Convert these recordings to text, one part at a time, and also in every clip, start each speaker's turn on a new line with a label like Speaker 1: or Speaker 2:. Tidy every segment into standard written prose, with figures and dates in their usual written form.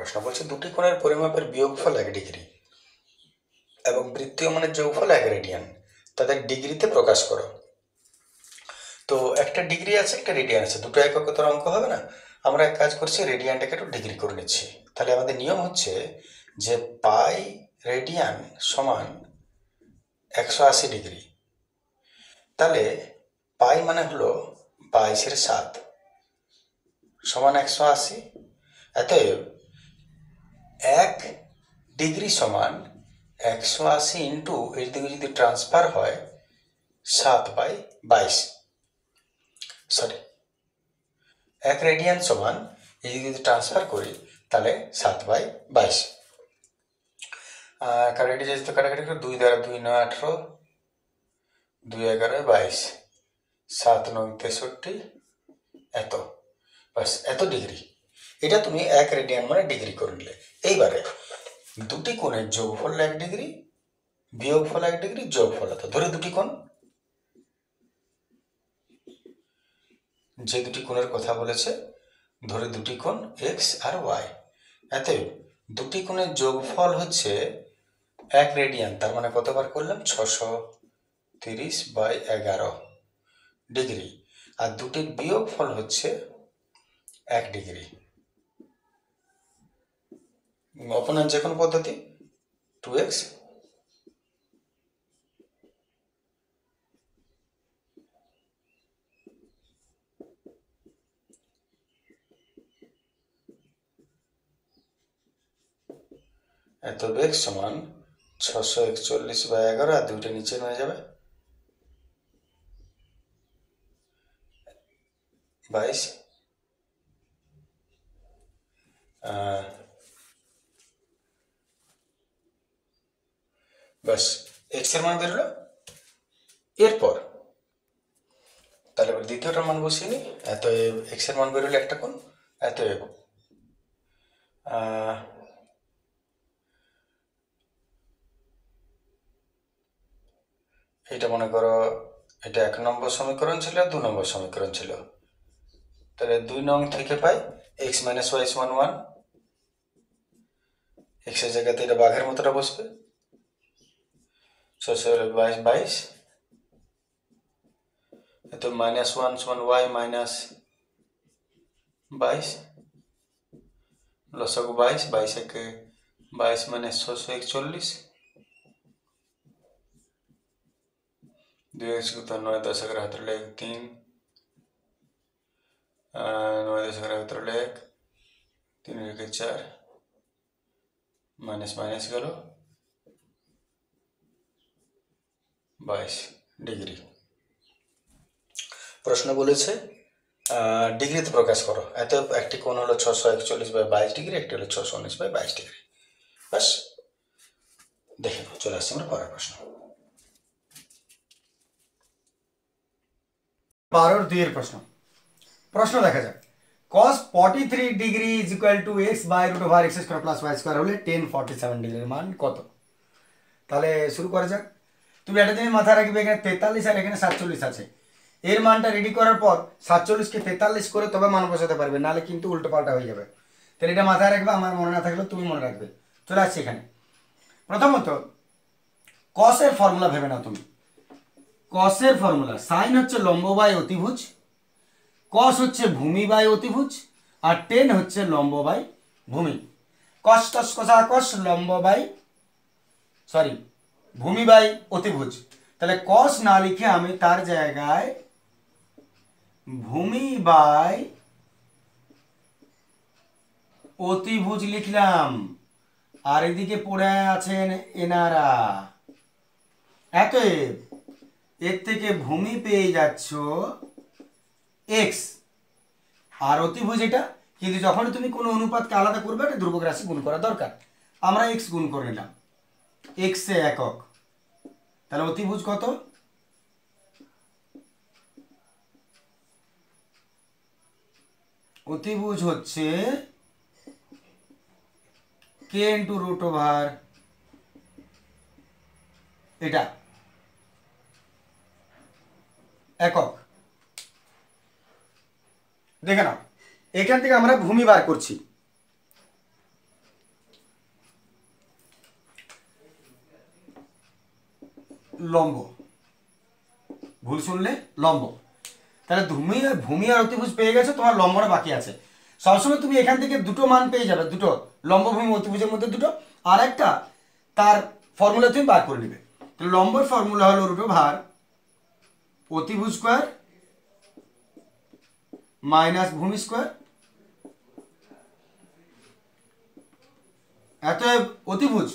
Speaker 1: প্রশ্ন বলছে দুটি কোণের পরিমাপের বিয়োগফল 1 ডিগ্রি এবং বৃত্তীয় মানের যোগফল 1 রেডিয়ান, তাদের ডিগ্রিতে প্রকাশ করো। তো একটা ডিগ্রি আছে, একটা রেডিয়ান আছে, দুটো এককে তো অঙ্ক হবে না। আমরা এক কাজ করছি, রেডিয়ানটাকে একটু ডিগ্রি করে নিচ্ছি। তাহলে আমাদের নিয়ম হচ্ছে যে পাই রেডিয়ান সমান 180 ডিগ্রি। তাহলে পাই মানে হলো 22/7 সমান 180। অতএব 1 ডিগ্রি সমান 180 ইন্টু এর দিকে যদি ট্রান্সফার হয় 7/22, সরি 1 রেডিয়ান সমান এই দিকে যদি ট্রান্সফার করি তাহলে 7/22। কাটাকাটি যেহেতু কাটাকাটি করে 2 দ্বারা 2 9 18, 2 11 22, 7 9 63, এত, বাস এত ডিগ্রি। এটা তুমি 1 রেডিয়ান মানে ডিগ্রি করে নিলে। এইবারে দুটি কোণের যোগফল 1 ডিগ্রি, বিয়োগফল 1 ডিগ্রি, যোগফল এত। ধরে দুটি কোণ, যে দুটি কোণের কথা বলেছে ধরে দুটি কোণ এক্স আর ওয়াই। এতে দুটি কোণের যোগফল হচ্ছে 1 রেডিয়ান, তার মানে কতবার করলাম 630/11 ডিগ্রি, আর দুটির বিয়োগফল হচ্ছে 1 ডিগ্রি। অপনায়ন যে কোনো পদ্ধতি 2x এত বেগ সমান 641/11, আর দুইটা নিচে হয়ে যাবে 22। বাস এক্স এর মান বেরোলো। এরপর তাহলে দ্বিতীয়টার মান বসিয়ে নি। এত এক্স এর মান বেরোলো একটা কোণ, এত এটা মনে করো এটা 1 নম্বর সমীকরণ ছিল, 2 নম্বর সমীকরণ ছিল। তাহলে 2 নং থেকে পাই x - y = 1, x এর জায়গাতে এটা বাঘের মতোটা বসবে, 622, তো -1 = y - 22, লসাগু 22, 22 একে 22 মানে 641, 2x = 9, 10 * 11 = 3, 9 10 * 11 1, 3 × 4, মাইনাস মাইনাস গেল 22 ডিগ্রি। প্রশ্ন বলেছে ডিগ্রিতে প্রকাশ করো। এত একটি কোণ হলো 641/22 ডিগ্রি, একটি হলো 619/22 ডিগ্রি। বাস দেখে চলে আসছে আমরা পরের প্রশ্ন।
Speaker 2: 12-2 এর প্রশ্ন দেখা যাক। cos 43 ডিগ্রি = x/√x² + y² হলে tan 47 ডিগ্রির মান কত? তাহলে শুরু করা যাক। তুমি একটা জিনিস মাথায় রাখবে, এখানে 43 আর এখানে 47 আছে। এর মানটা রেডি করার পর 47কে 43 করে তবে মান বসাতে পারবে, নাহলে কিন্তু উল্টো পাল্টা হয়ে যাবে। তাহলে এটা মাথায় রাখবে, আমার মনে না থাকলেও তুমি মনে রাখবে। চলে আসছি এখানে। প্রথমত cos এর ফর্মুলা ভেবে নাও তুমি। cos এর ফর্মুলা sin হচ্ছে লম্ব বাই অতিভুজ, cos হচ্ছে ভূমি বাই অতিভুজ, আর tan হচ্ছে লম্ব বাই ভূমি। cos cos cosine cos লম্ব বাই ভূমি বাই অতিভুজ। তাহলে cos না লিখে আমি তার জায়গায় ভূমি বাই অতিভুজ লিখলাম, আর এদিকে পড়ে আছেন এনারা। অতএব এর থেকে ভূমি পেয়ে যাচ্ছ x, আর অতিভুজ এটা। কিন্তু যখন তুমি কোনো অনুপাতকে আলাদা করবে একটা ধ্রুবক রাশি গুণ করা দরকার। আমরা x গুণ করে নিলাম, x এ একক। তাহলে অতিভুজ কত? অতিভুজ হচ্ছে k × √, এটা একক। দেখে নাও, এখান থেকে আমরা ভূমি বার করছি। লম্ব, ভুল শুনলে লম্ব। তাহলে তুমি ভূমি আর অতিভুজ পেয়ে গেছো, তোমার লম্বটা বাকি আছে। সবসময় তুমি এখান থেকে দুটো মান পেয়ে যাবে, দুটো লম্ব ভূমি অতিভুজের মধ্যে দুটো, আর একটা তার ফর্মুলা তুমি বার করে নেবে। তো লম্বর ফর্মুলা হলো √ভার অতিভুজ স্কোয়ার মাইনাস ভূমি স্কোয়ার। অতএব অতিভুজ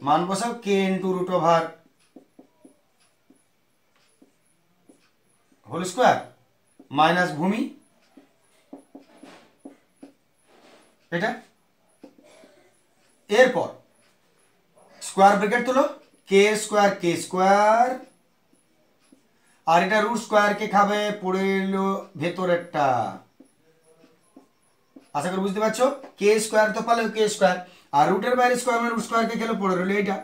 Speaker 2: মান বসাও কে ইন্টু √ভার হোল স্কোয়ার মাইনাস ভূমি, এটা। এরপর স্কোয়ার ব্র্যাকেট তুলো, কে স্কোয়ার, আর এটা রুট স্কোয়ার কে খাবে, পড়ে এলো ভেতরেরটা। আশা করি বুঝতে পারছো, কে স্কোয়ার তো পালে কে স্কোয়ার, আর রুটের বাইরে স্কোয়ার মানে রুট স্কোয়ার কে খেলে পড়ে রইলো এইটা,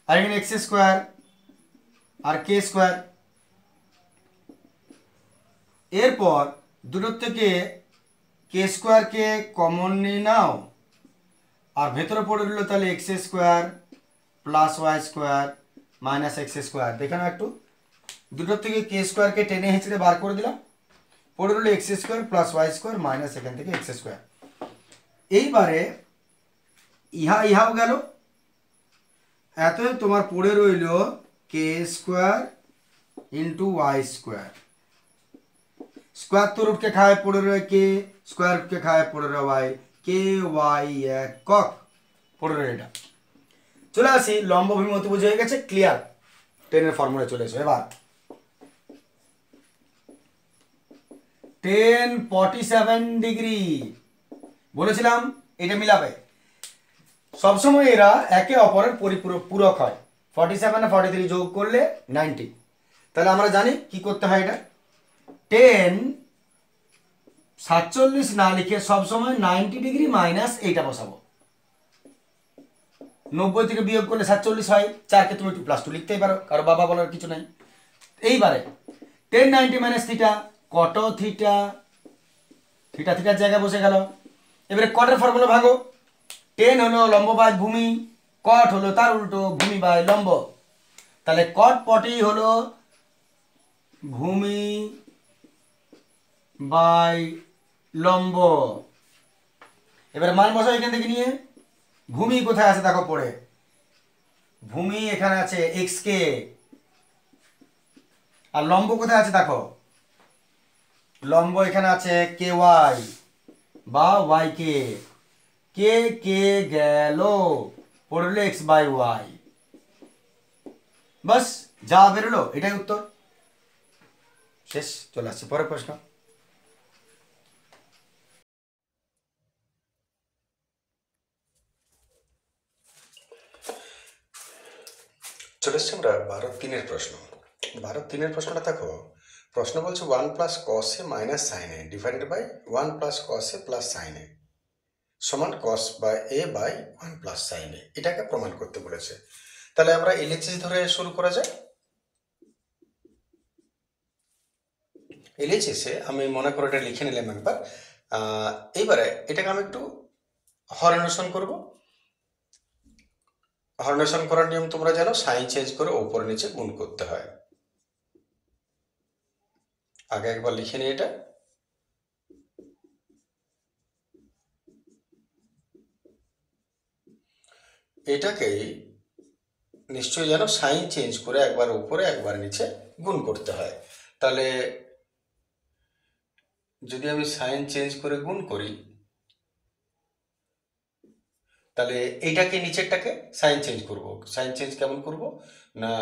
Speaker 2: আর এখানে এক্স স্কোয়ার আর কে স্কোয়ার। এরপর দুটোর থেকে কে স্কোয়ারকে কমন নিয়ে নাও, আর ভেতরে পড়ে রইলো তাহলে x square plus y square minus x square. দেখে নাও একটু, দুটোর থেকে কে স্কোয়ারকে টেনে হেঁচড়ে বার করে দিলাম, পড়ে রইলো x square plus y square minus এখান থেকে এক্স স্কোয়ার। এইবারে ইহাও গেল, এত তোমার পড়ে রইল কে square into y square. Square তো রুটকে খায়, পড়ে রয়ে কে, স্কোয়ার রুটকে খায়, পড়ে রয়ে ওয়াই, কে ওয়াই একক পড়ে রয়ে এটা। চলে আসি লম্ব ভূমি অতিভুজ হয়ে গেছে, ক্লিয়ার। টেনের ফর্মুলা চলে এসো। এবার 1047 ডিগ্রি বলেছিলাম, এটা মিলাবে। সবসময় এরা একে অপরের পূরক হয়। 47 আর 43 যোগ করলে 90। তাহলে আমরা জানি কি করতে হয়, এটা 1047 না লিখে সবসময় 90 ডিগ্রি মাইনাস এইটা বসাবো। 90 থেকে বিয়োগ করলে 47 হয়, 4কে তুমি 2+2 লিখতেই পারো, কারো বাবা বলার কিছু নাই। এইবারে 1090 মাইনাস থিটা, কট থিটা, থিটার জায়গায় বসে গেল। এবারে কটের ফর্মুলা ভাঙো, 10 হলো লম্ব বাই ভূমি, কট হলো তার উল্টো ভূমি বাই লম্ব। তাহলে কট 40 হলো ভূমি বাই লম্ব। এবারে মান বসাও এখান থেকে নিয়ে, ভূমি কোথায় আছে দেখো পড়ে, ভূমি এখানে আছে এক্স কে, আর লম্ব কোথায় আছে দেখো, লম্ব এখানে আছে কে ওয়াই বা ওয়াই কে, কে কে গেল, পড়লো এক্স বাই ওয়াই। বাস যা বেরোলো এটাই উত্তর, শেষ। চলে আসছে পরের প্রশ্ন।
Speaker 1: চলে এসছি আমরা 12-3 প্রশ্ন। 12-3 প্রশ্নটা দেখো, প্রশ্ন বলছে 1 plus cos A minus sine A divided by 1 plus cos A plus sine A সমান cos by A by 1 plus sine A, এটাকে প্রমাণ করতে বলেছে। তাহলে আমরা এলএইচএস ধরে শুরু করা যায়। এলএইচএসে আমি মনে করে এটা লিখে নিলাম একবার। এইবারে এটাকে আমি একটু হরনেশন করব। হরনেশন করার নিয়ম তোমরা জানো, সাইন চেঞ্জ করে ওপর নিচে গুণ করতে হয়। আগে একবার লিখে নিই এটা। এটাকেই নিশ্চয়ই জানো, সাইন চেঞ্জ করে একবার উপরে একবার নিচে গুণ করতে হয়। তাহলে যদি আমি সাইন চেঞ্জ করে গুণ করি, তাহলে এইটাকে নিচেরটাকে সাইন চেঞ্জ করব। সাইন চেঞ্জ কেমন করব না,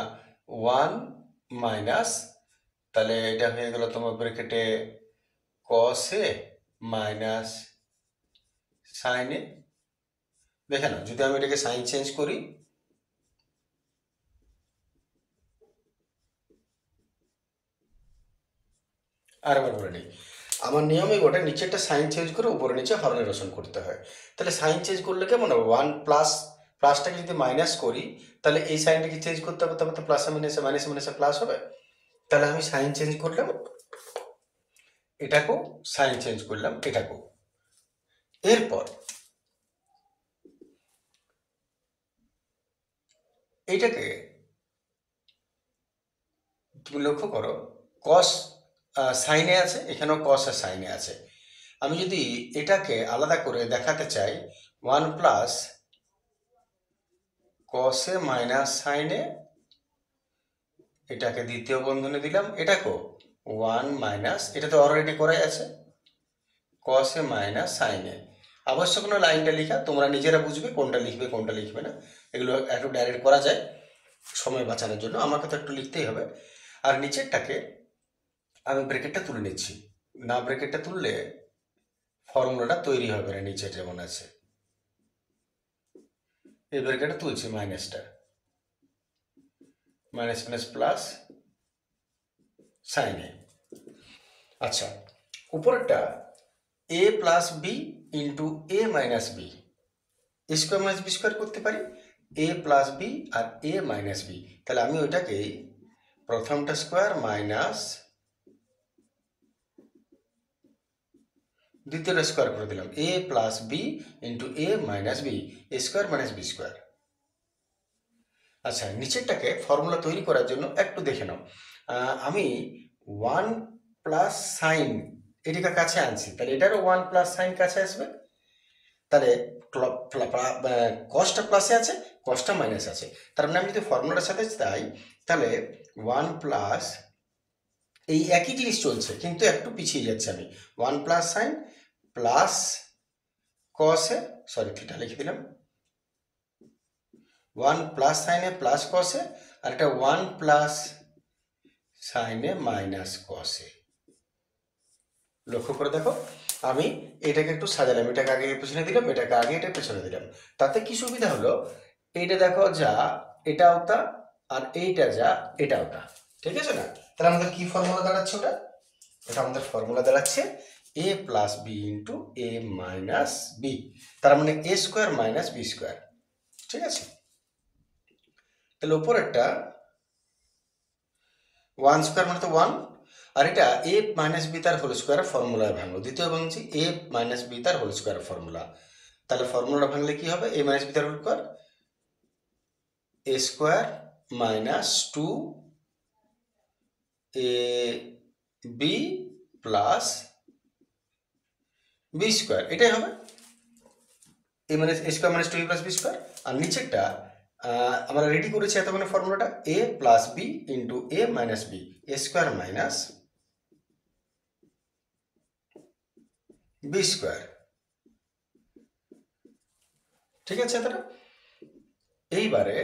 Speaker 1: 1 মাইনাস, তাহলে এটা হয়ে গেল তোমার ব্র্যাকেটে কস এ মাইনাস সাইন এ। দেখে না, যদি আমি এটাকে সাইন চেঞ্জ করি, আর আবার বলে নিই, আমার নিয়মে ওটা নিচেরটা সাইন চেঞ্জ করে উপরে নিচে হরনেশন করতে হয়। তাহলে সাইন চেঞ্জ করলে কেমন হবে, 1 প্লাস, প্লাসটাকে যদি মাইনাস করি তাহলে এই সাইনটাকে চেঞ্জ করতে হবে, তবে তো প্লাসে মাইনাসে মাইনাসে মাইনাসে প্লাস হবে। তাহলে আমি সাইন চেঞ্জ করলাম, এটাকেও সাইন চেঞ্জ করলাম, এটাকেও। এরপর এইটাকে তুমি লক্ষ্য করো কস সাইনে আছে, এখানেও কস আর সাইনে আছে। আমি যদি এটাকে আলাদা করে দেখাতে চাই 1 প্লাস কসে মাইনাস সাইনে, এটাকে দ্বিতীয় বন্ধনী দিলাম, এটাকেও 1 মাইনাস, এটা তো অলরেডি করাই আছে, কসে মাইনাস সাইনে। আবশ্যক না লাইনটা লেখা, তোমরা নিজেরা বুঝবে কোনটা লিখবে কোনটা লিখবে না, এগুলো একটু ডাইরেক্ট করা যায় সময় বাঁচানোর জন্য, আমাকে তো একটু লিখতেই হবে। আর নিচেরটাকে আমি ব্র্যাকেটটা তুলে নিচ্ছি, না ব্র্যাকেটটা তুললে ফর্মুলাটা তৈরি হবে না, নিচে যেমন আছে এই ব্র্যাকেটটা তুলছি, মাইনাসটা, মাইনাস মাইনাস প্লাস সাইনে। আচ্ছা, উপরেরটা A plus B into A minus B, square minus B square করতে পারি, এ প্লাস বি আর এ মাইনাস বি, তাহলে আমি ওইটাকে প্রথমটা স্কোয়ার মাইনাস দ্বিতীয়টা স্কোয়ার করে দিলাম, এ plus B into A minus B, A square minus B square. আচ্ছা, নিচেরটাকে ফর্মুলা তৈরি করার জন্য একটু দেখে নাও, আমি 1 প্লাস সাইন এটাকে কাছে আনছি, তাহলে এটারও 1 প্লাস সাইন কাছে আসবে, তাহলে কসটা প্লাসে আছে, কসটা মাইনাস আছে, তার মানে আমি যদি ফর্মুলাটার সাথে তাই, তাহলে 1 প্লাস, এই একই জিনিস চলছে কিন্তু একটু পিছিয়ে যাচ্ছে আমি, 1 প্লাস সাইন প্লাস কসে, সরি থিটা লিখে দিলাম, 1 প্লাস সাইনে প্লাস কসে, আর এটা 1 প্লাস সাইনে মাইনাস কসে। লক্ষ্য করে দেখো, আমি এটাকে একটু সাজালাম, এটাকে আগে পেছনে দিলাম, এটাকে আগে এটা পেছনে দিলাম, তাতে কি সুবিধা হলো, এইটা দেখো যা এটাও তা, আর এইটা যা এটাও তা, ঠিক আছে না? তাহলে আমাদের কি ফর্মুলা দাঁড়াচ্ছে ওটা, এটা আমাদের ফর্মুলা দাঁড়াচ্ছে এ plus B into A minus B, তার মানে এ স্কোয়ার মাইনাস বি স্কোয়ার, ঠিক আছে? তাহলে উপরেরটা 1 স্কোয়ার মানে তো 1, আর এটা এ মাইনাস বি তার হোল স্কোয়ার ফর্মুলায় ভাঙলো, দ্বিতীয় ভাঙছি এ মাইনাস বি তার হোল স্কোয়ার ফর্মুলা, তাহলে ফর্মুলাটা ভাঙলে কি হবে, এ মাইনাস বি তার whole square, A square minus 2 A B plus B square, এটাই হবে A minus A square minus 2 plus B square. আর নিচেরটা আমরা রেডি করেছি এতক্ষণে ফর্মুলাটা, A plus B into A minus B, A square minus B square, ঠিক আছে? তাহলে এইবারে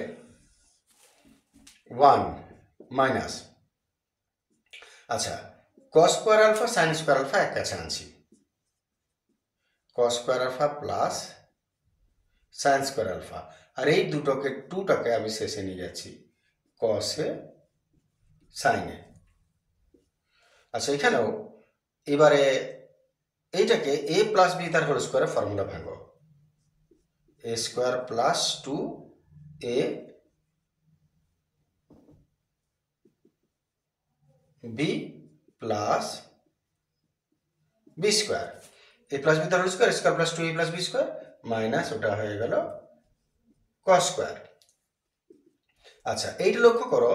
Speaker 1: 1 মাইনাস, আচ্ছা, cos square alpha sine square alpha এক কাছে আনছি, cos square alpha plus sine square alpha, আর এই টুটাকে আমি শেষে নিয়ে যাচ্ছি কসে সাইনে। আচ্ছা, এখানেও এবারে এইটাকে এ প্লাস বি তার হোল স্কোয়ারের ফর্মুলা ভাঙো, এ square plus 2 A B plus B square, A plus B তার হোল স্কোয়ার, স্কোয়ার প্লাস 2 এ প্লাস বি স্কোয়ার মাইনাস ওটা হয়ে গেল কস স্কোয়ার। আচ্ছা, এইটা লক্ষ্য করো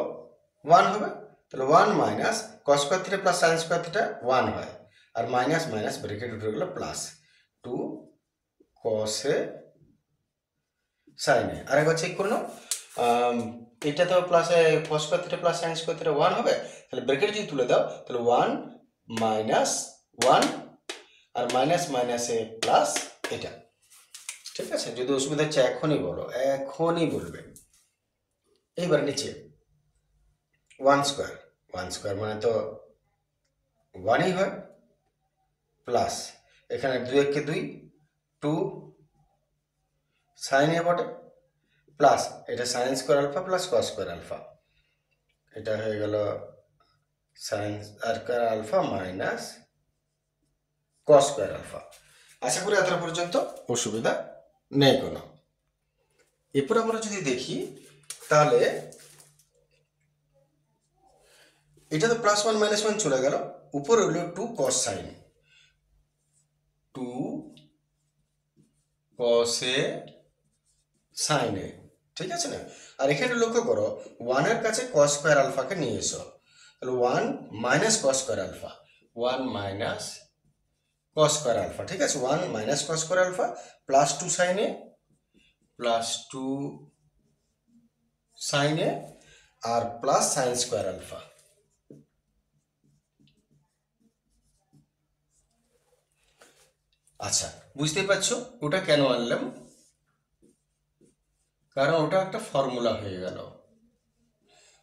Speaker 1: 1 হবে, তাহলে 1 minus cos square theta plus sine square theta 1 হয়, আর মাইনাস মাইনাস ব্র্যাকেট উঠে গেল প্লাস 2 কসে সাইনে। আরেকবার চেক করে নাও, এটা তো plus cos square theta plus sine square theta 1 হবে, তাহলে ব্র্যাকেট যদি তুলে দাও তাহলে 1 মাইনাস 1 আর মাইনাস মাইনাসে প্লাস এটা, ঠিক আছে? যদি অসুবিধা হচ্ছে এখনই বলো, এখনই বলবে। এইবার নিচে 1 স্কোয়ার মানে তো 1ই হয়, প্লাস এখানে 2 একে 2 2 সাইন এ বটে, প্লাস এটা sine square alpha plus cos square alpha, এটা হয়ে গেল sine square alpha minus cos square alpha. আশা করি এত পর্যন্ত অসুবিধা নেই কোনো। এরপর আমরা যদি দেখি তাহলে এটা তো প্লাস 1 মাইনাস 1 চলে গেল, উপরে হলো 2 কস সাইন, 2 কসে সাইনে, ঠিক আছে না? আর এখানে লক্ষ্য করো 1 এর কাছে কস স্কোয়ার আলফাকে নিয়ে এসো, তাহলে 1 minus cos square alpha, 1 minus cos square alpha, ঠিক আছে, 1 minus cos square alpha plus 2 sine A, plus 2 sine A আর প্লাস সাইন স্কোয়ার আলফা। আচ্ছা, বুঝতে পারছো ওটা কেন আনলাম? কারণ ওটা একটা ফর্মুলা হয়ে গেল।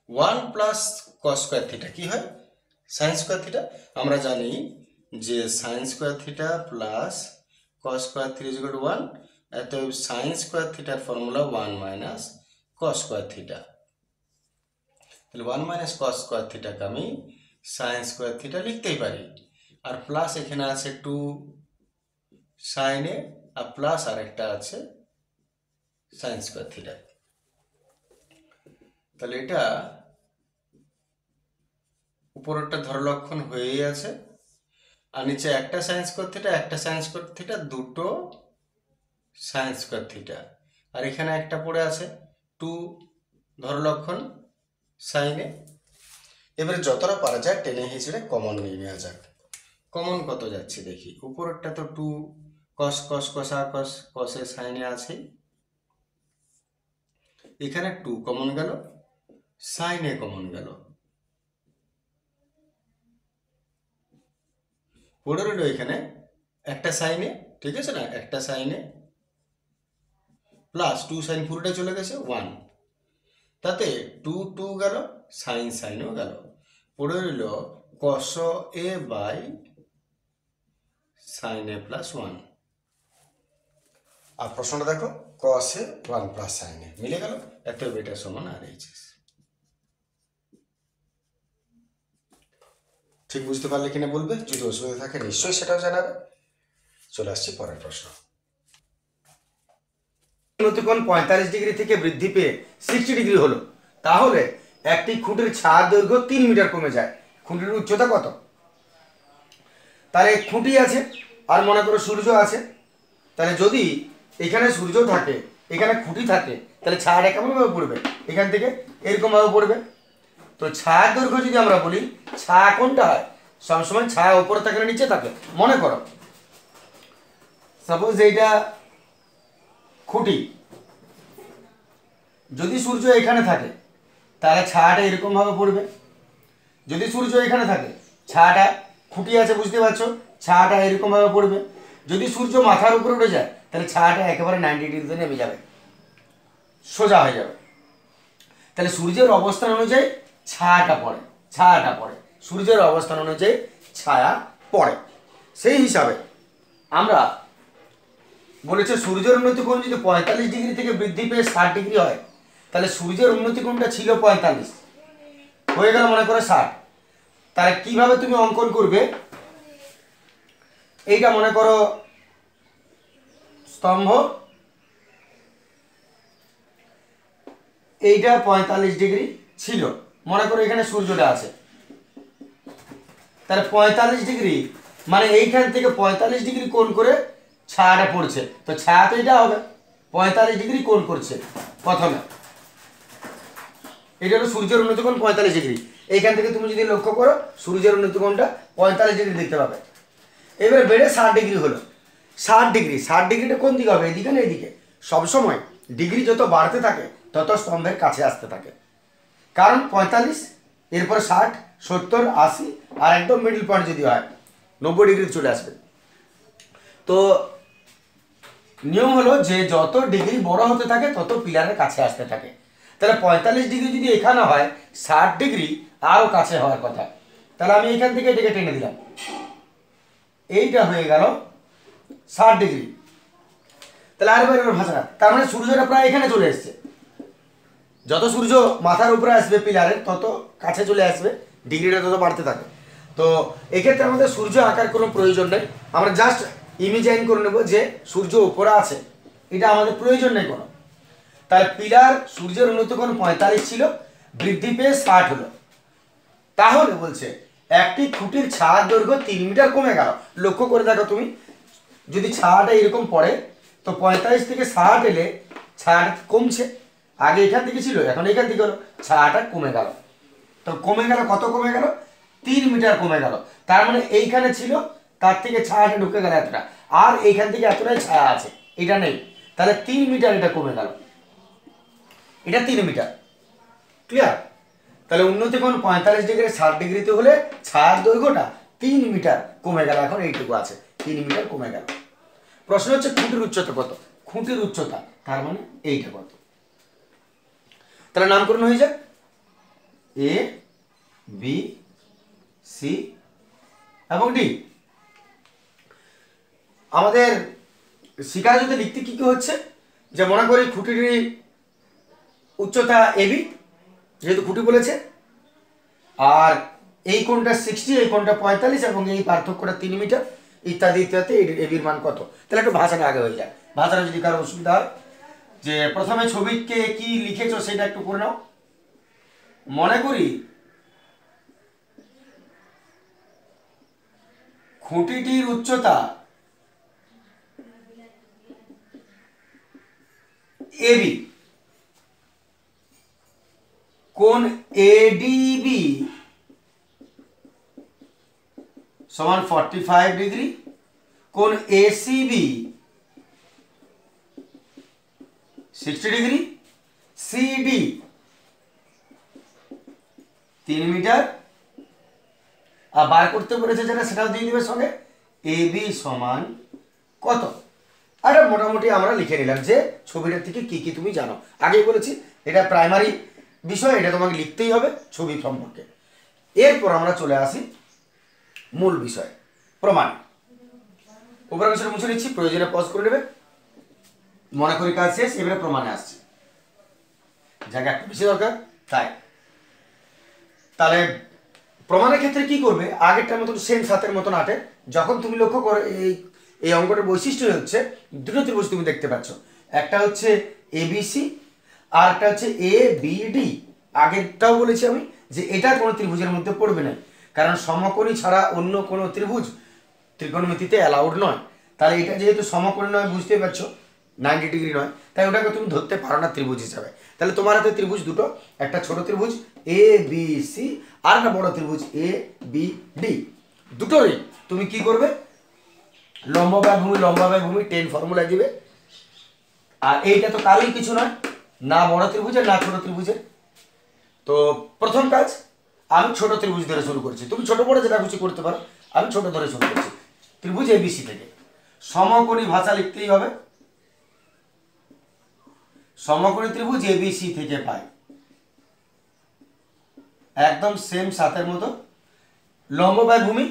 Speaker 1: 1 প্লাস কস স্কোয়ার থিটা কি হয়? Sine square theta. আমরা জানি যে sine square theta plus cos square theta equal to 1, এত সাইন স্কোয়ার থিটার formula 1 minus cos square theta. তাহলে 1 মাইনাস কস স্কোয়ার থিটাকে আমি সাইন স্কোয়ার থিটা লিখতেই পারি, আর প্লাস এখানে আছে 2 সাইন এ, আর প্লাস আরেকটা আছে সাইন স্কোয়ার থিটা। তাহলে এটা উপরেরটা ধরলক্ষণ হয়েই আছে, আর নিচে একটা সাইন স্কোয়ার থিটা, একটা সাইন স্কোয়ার থিটা, দুটো সাইন স্কোয়ার থিটা, আর এখানে একটা পড়ে আছে 2 ধরলক্ষণ সাইনে। এবারে যতটা পারা যায় টেনে হিঁচড়ে কমন নিয়ে নেওয়া যাক। কমন কত যাচ্ছে দেখি। উপরেরটা তো 2 কস কস কষা কস কসের সাইনে আছে, এখানে 2 কমন গেল, সাইনে কমন গেল, পড়ে রইল এখানে একটা সাইনে, ঠিক আছে না, একটা সাইনে প্লাস 2 সাইন পুরোটা চলে গেছে 1, তাতে 2 2 গেল, সাইন সাইনও গেল, পড়ে রইল কস এ বাই সাইন এ প্লাস 1। আর প্রশ্নটা দেখো, কস এ 1 প্লাস সাইন এ মিলে গেল, এত বেটা সমান আর এইচএস। ঠিক বুঝতে পারলে কিনা বলবে, যদি অসুবিধা থাকে নিশ্চয়ই সেটাও জানাবে। চলে আসছি পরের প্রশ্ন।
Speaker 2: কোণ 45 ডিগ্রি থেকে বৃদ্ধি পেয়ে 60 ডিগ্রি হলো, তাহলে একটি খুঁটির ছাদ দৈর্ঘ্য 3 মিটার কমে যায়, খুঁটির উচ্চতা কত? তাহলে খুঁটি আছে আর মনে করো সূর্য আছে, তাহলে যদি এখানে সূর্য থাকে, এখানে খুঁটি থাকে, তাহলে ছায়াটা কেমনভাবে পড়বে? এখান থেকে এরকমভাবে পড়বে। তো ছায়ার দৈর্ঘ্য যদি আমরা বলি, ছায়া কোনটা হয়? সবসময় ছায়া উপরে থাকে না নিচে থাকে? মনে করো সাপোজ এইটা খুঁটি, যদি সূর্য এখানে থাকে তাহলে ছায়াটা এরকমভাবে পড়বে। যদি সূর্য এখানে থাকে, ছায়াটা, খুঁটি আছে বুঝতে পারছো, ছায়াটা এরকমভাবে পড়বে। যদি সূর্য মাথার উপরে উঠে যায় তাহলে ছায়াটা একেবারে 90 ডিগ্রিতে নেমে যাবে, সোজা হয়ে যাবে। তাহলে সূর্যের অবস্থান অনুযায়ী ছায়াটা পড়ে, ছায়াটা পড়ে, সূর্যের অবস্থান অনুযায়ী ছায়া পড়ে। সেই হিসাবে আমরা বলেছে সূর্যের উন্নতি কোণ যদি 45 ডিগ্রি থেকে বৃদ্ধি পেয়ে 60 ডিগ্রি হয়, তাহলে সূর্যের উন্নতি কোণটা ছিল 45, হয়ে গেল মনে করো 60। তাহলে কিভাবে তুমি অঙ্কন করবে? এইটা মনে করো স্তম্ভ, এইটা 45 ডিগ্রি ছিল, মনে করো এখানে সূর্যটা আছে, তাহলে 45 ডিগ্রি মানে এইখান থেকে 45 ডিগ্রি কোণ করে ছায়াটা পড়ছে, তো ছায়া তো এটা হবে 45 ডিগ্রি কোণ করছে প্রথমে। এটা হলো সূর্যের উন্নতি কোণ 45 ডিগ্রি। এইখান থেকে তুমি যদি লক্ষ্য করো সূর্যের উন্নতি কোণটা 45 ডিগ্রি দেখতে পাবে। এবারে বেড়ে 60 ডিগ্রি হলো, 60 ডিগ্রি, 60 ডিগ্রিটা কোন দিকে হবে? এদিকে না এদিকে? সবসময় ডিগ্রি যত বাড়তে থাকে তত স্তম্ভের কাছে আসতে থাকে, কারণ 45, এরপরে 60, 70, 80 আর একদম মিডল পয়েন্ট যদি হয় 90 ডিগ্রি চলে আসবে। তো নিয়ম হলো যে যত ডিগ্রি বড় হতে থাকে তত পিলারের কাছে আসতে থাকে। তাহলে 45 ডিগ্রি যদি এখানে হয়, 60 ডিগ্রি আরও কাছে হওয়ার কথা। তাহলে আমি এখান থেকে এটাকে টেনে দিলাম, এইটা হয়ে গেল 60 ডিগ্রি। তাহলে আরেকবার এবার ভাষা, তার মানে সূর্যটা প্রায় এখানে চলে এসছে। যত সূর্য মাথার উপরে আসবে পিলারের তত কাছে চলে আসবে, ডিগ্রিটা তত বাড়তে থাকে। তো এক্ষেত্রে আমাদের সূর্য আঁকার কোনো প্রয়োজন নেই, আমরা জাস্ট ইমেজাইন করে নেব যে সূর্য উপরে আছে, এটা আমাদের প্রয়োজন নেই কোনো। তাহলে পিলার সূর্যের উন্নতি কোণ 45 ছিল, বৃদ্ধি পেয়ে 60 হলো, তাহলে বলছে একটি খুঁটির ছায়ার দৈর্ঘ্য 3 মিটার কমে গেল। লক্ষ্য করে দেখো তুমি, যদি ছায়াটা এরকম পড়ে তো 45 থেকে 60 এলে ছায়াটা কমছে, আগে এখান থেকে ছিল এখন এখান থেকে হলো, ছায়াটা কমে গেল। তো কমে গেল, কত কমে গেল? 3 মিটার কমে গেল। তার মানে এইখানে ছিল, তার থেকে ছায়াটা ঢুকে গেল এতটা, আর এইখান থেকে এতটাই ছায়া আছে, এটা নেই। তাহলে 3 মিটার এটা কমে গেল, এটা 3 মিটার। ক্লিয়ার? তাহলে উন্নতি কোণ 45 ডিগ্রি 60 ডিগ্রিতে হলে ছায়ার দৈর্ঘ্যটা 3 মিটার কমে গেল, এখন এইটুকু আছে, 3 মিটার কমে গেল। প্রশ্ন হচ্ছে খুঁটির উচ্চতা কত? খুঁটির উচ্চতা তার মানে এইটা কত? তাহলে নামকরণ হয়ে যাক, এ বি সি এবং ডি। আমাদের শিকারে যদি লিখতে কি কি হচ্ছে, যে মনে করি খুঁটির উচ্চতা এবি, যেহেতু খুঁটি বলেছে, আর এই কোণটা 60, এই কোণটা 45 এবং এই পার্থক্যটা 3 মিটার, ইত্যাদি ইত্যাদি। এবির মান কত? তাহলে একটু ভাষাটা আগে হয়ে যায়, ভাষাটা যদি কারো অসুবিধা হয়, যে প্রথমে ছবিকে কি লিখেছো সেটা একটু করে নাও। মনে করি খুঁটিটির উচ্চতা এবি, কোণ এডিবি সমান 45 ডিগ্রি, কোণ এসিবি 60 ডিগ্রি, সিডি 3 মিটার। আর বার করতে বলেছে যেটা, সেটাও দিয়ে দিবে সঙ্গে, এবি সমান কত। আর মোটামুটি আমরা লিখে নিলাম যে ছবিটার থেকে কি কি তুমি জানো, আগেই বলেছি এটা প্রাইমারি বিষয়, এটা তোমাকে লিখতেই হবে ছবি সম্পর্কে। এরপর আমরা চলে আসি মূল বিষয়, প্রমাণ। উপর অংশটা মুছে নিচ্ছি, প্রয়োজনে পজ করে নেবে। মনে করি কাজ শেষ, এবারে প্রমাণে আসছে, জায়গা একটু বেশি দরকার তাই। তাহলে প্রমাণের ক্ষেত্রে কি করবে, আগেরটার মতন সেম 7-এর মতন 8-এর। যখন তুমি লক্ষ্য করো এই অঙ্কটার বৈশিষ্ট্য হচ্ছে দুটো ত্রিভুজ তুমি দেখতে পাচ্ছ, একটা হচ্ছে এবিসি আর একটা হচ্ছে এ বি ডি। আগেরটাও বলেছি আমি যে এটা কোনো ত্রিভুজের মধ্যে পড়বে না, কারণ সমকোণী ছাড়া অন্য কোনো ত্রিভুজ ত্রিকোণমিতিতে অ্যালাউড নয়। তাহলে এটা যেহেতু সমকোণী নয়, বুঝতেই পারছো 90 ডিগ্রি নয়, তাই ওটাকে তুমি ধরতে পারো না ত্রিভুজ হিসাবে। তাহলে তোমার হাতে ত্রিভুজ দুটো, একটা ছোট ত্রিভুজ এ বি সি আর একটা বড় ত্রিভুজ এ বি ডি। দুটোরই তুমি কি করবে, লম্ব বাই ভূমি 10 ফর্মুলা দিবে। আর এইটা তো কারোই কিছু নয়, না বড় ত্রিভুজের না ছোট ত্রিভুজের। তো প্রথম কাজ, আমি ছোট ত্রিভুজ ধরে শুরু করছি, তুমি ছোট বড় যেটা খুশি করতে পারো, আমি ছোট ধরে শুরু করছি। ত্রিভুজ এবিসি থেকে সমকোণী ভাষা লিখতেই হবে, সমকোণী ত্রিভুজ এবিসি থেকে পাই, একদম সেম 7-এর মতো। লম্ব বাই ভূমি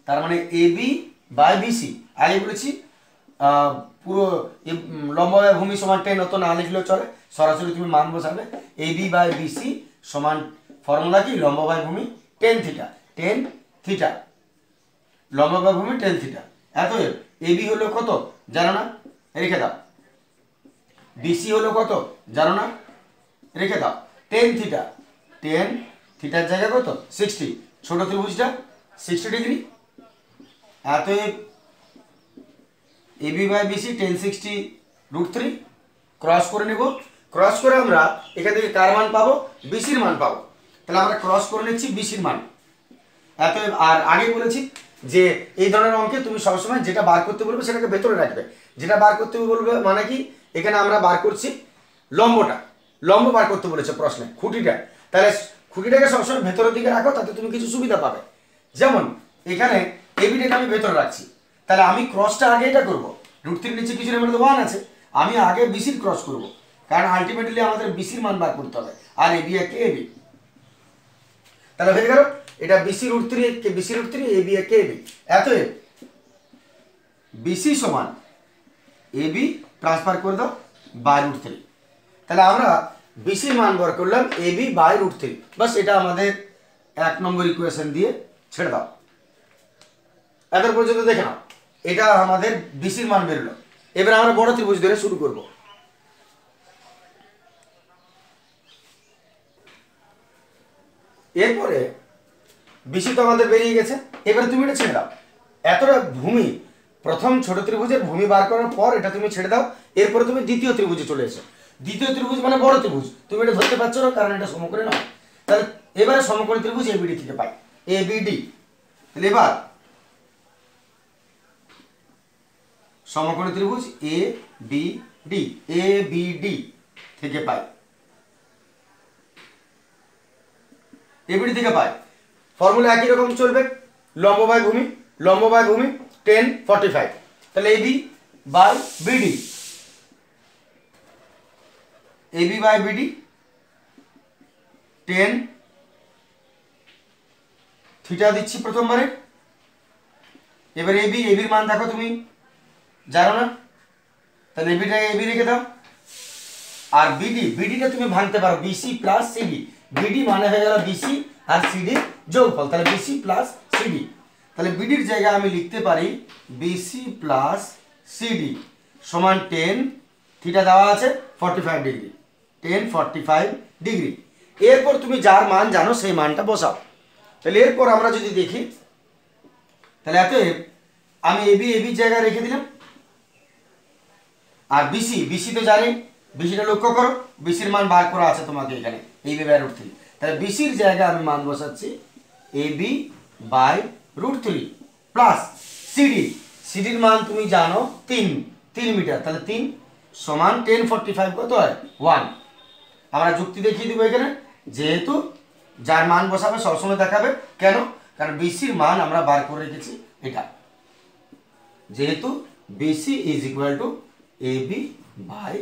Speaker 2: তার মানে এবি বাই বিসি। আগে বলেছি পুরো লম্ব বাই ভূমি সমান 10, অত না লিখলেও চলে, সরাসরি তুমি মান বসাবে। এবি বাই বিসি সমান ফর্মুলা কি, লম্ব বাই ভূমি 10 থিটা, 10 থিটা, লম্ব বাই ভূমি 10 থিটা। এতএব এবি হলো কত জানো না, রেখে দাও। বিসি হলো কত জানো না, রেখে দাও। 10 থিটা, 10 থিটার জায়গা কত 60, ছোট ত্রিভুজটা 60 ডিগ্রি। অতএব এবি বাই বিসি 1060√3 ক্রস করে নেব। ক্রস করে আমরা এখান থেকে কার মান পাবো, বিসির মান পাবো। তাহলে আমরা ক্রস করে নিচ্ছি বিসির মান। অতএব আর আগে বলেছি যে এই ধরনের অঙ্কে তুমি সবসময় যেটা বার করতে বলবে সেটাকে ভেতরে রাখবে। যেটা বার করতে বলবে মানে কি, এখানে আমরা বার করছি লম্বটা, লম্ব বার করতে বলেছে প্রশ্নে, খুঁটিটা। তাহলে খুঁটিটাকে সবসময় ভেতরের দিকে রাখো, তাতে তুমি কিছু সুবিধা পাবে। যেমন এখানে এবিটাকে আমি ভেতরে রাখছি, তাহলে আমি ক্রসটা আগে এটা করবো, √3 নিচে কিছু নেই, মানে 1 আছে, আমি আগে বিসির ক্রস করব, কারণ আলটিমেটলি আমাদের বিসির মান বার করতে হবে, আর এবি একে এবি। তাহলে হয়ে গেল এটা বিসি√3 এবি একে এবি। এতএব বিসি সমান এবি ট্রান্সফার করে দাও বাই √3। তাহলে আমরা বিসির মান বার করলাম এবি বাই √3, বাস এটা আমাদের 1 নম্বর ইকুয়েশন দিয়ে ছেড়ে দাও। এত পর্যন্ত দেখে নাও, এটা আমাদের বিসির মান বেরোলো। এবার আমরা বড় ত্রিভুজ ধরে শুরু করব। এরপরে বিসি তো আমাদের বেরিয়ে গেছে, এবারে তুমি এটা ছেড়ে দাও। এতটা ভূমি, প্রথম ছোট ত্রিভুজের ভূমি বার করার পর এটা তুমি ছেড়ে দাও। এরপরে তুমি দ্বিতীয় ত্রিভুজে চলে এসো। দ্বিতীয় ত্রিভুজ মানে বড় ত্রিভুজ, তুমি এটা ধরতে পারছো না কারণ এটা সমকোণী নয়। তাহলে এবারে সমকোণী ত্রিভুজ এবিডি থেকে পাই, এবিডি। তাহলে এবার সমকোণী ত্রিভুজ এবিডি, এবিডি থেকে পাই, এবিডি থেকে পাই। ফর্মুলা একই রকম চলবে, লম্ব বাই ভূমি, লম্ব বাই ভূমি 10 45। তাহলে AB by BD, AB by BD 10 theta দিচ্ছি প্রথমবারে। এবার এবি, এবির মান দেখো তুমি জানো না, তাহলে এবিটাকে এবি রেখে দাও। আর বিডি, বিডিটা তুমি ভাঙতে পারো বিসি প্লাস সিডি, বিডি মানে হয়ে গেল বিসি আর সিডি যোগফল, তাহলে বিসি প্লাস সিডি। তাহলে বিডির জায়গায় আমি লিখতে পারি বিসি প্লাস সিডি সমান 10 থিটা দেওয়া আছে 45 ডিগ্রি, 10 45 ডিগ্রি। এরপর তুমি যার মান জানো সেই মানটা বসাও। তাহলে এরপর আমরা যদি দেখি, তাহলে অতএব আমি এবি, এবির জায়গায় রেখে দিলাম। আর বিসি, বিসি তো জানি, বিসিটা লক্ষ্য করো, বিসির মান বার করা আছে তোমাকে এখানে এবি বাই √3। তাহলে বিসির জায়গায় আমি মান বসাচ্ছি এবি বাই √3 প্লাস সিডি, সিডির মান তুমি জানো 3 মিটার, তাহলে 3 সমান 10 45 কত হয় 1। আমরা যুক্তি দেখিয়ে দিব এখানে, যেহেতু যার মান বসাবে সবসময় দেখাবে, কেন? কারণ বিসির মান আমরা বার করে রেখেছি এটা, যেহেতু BC is equal to AB by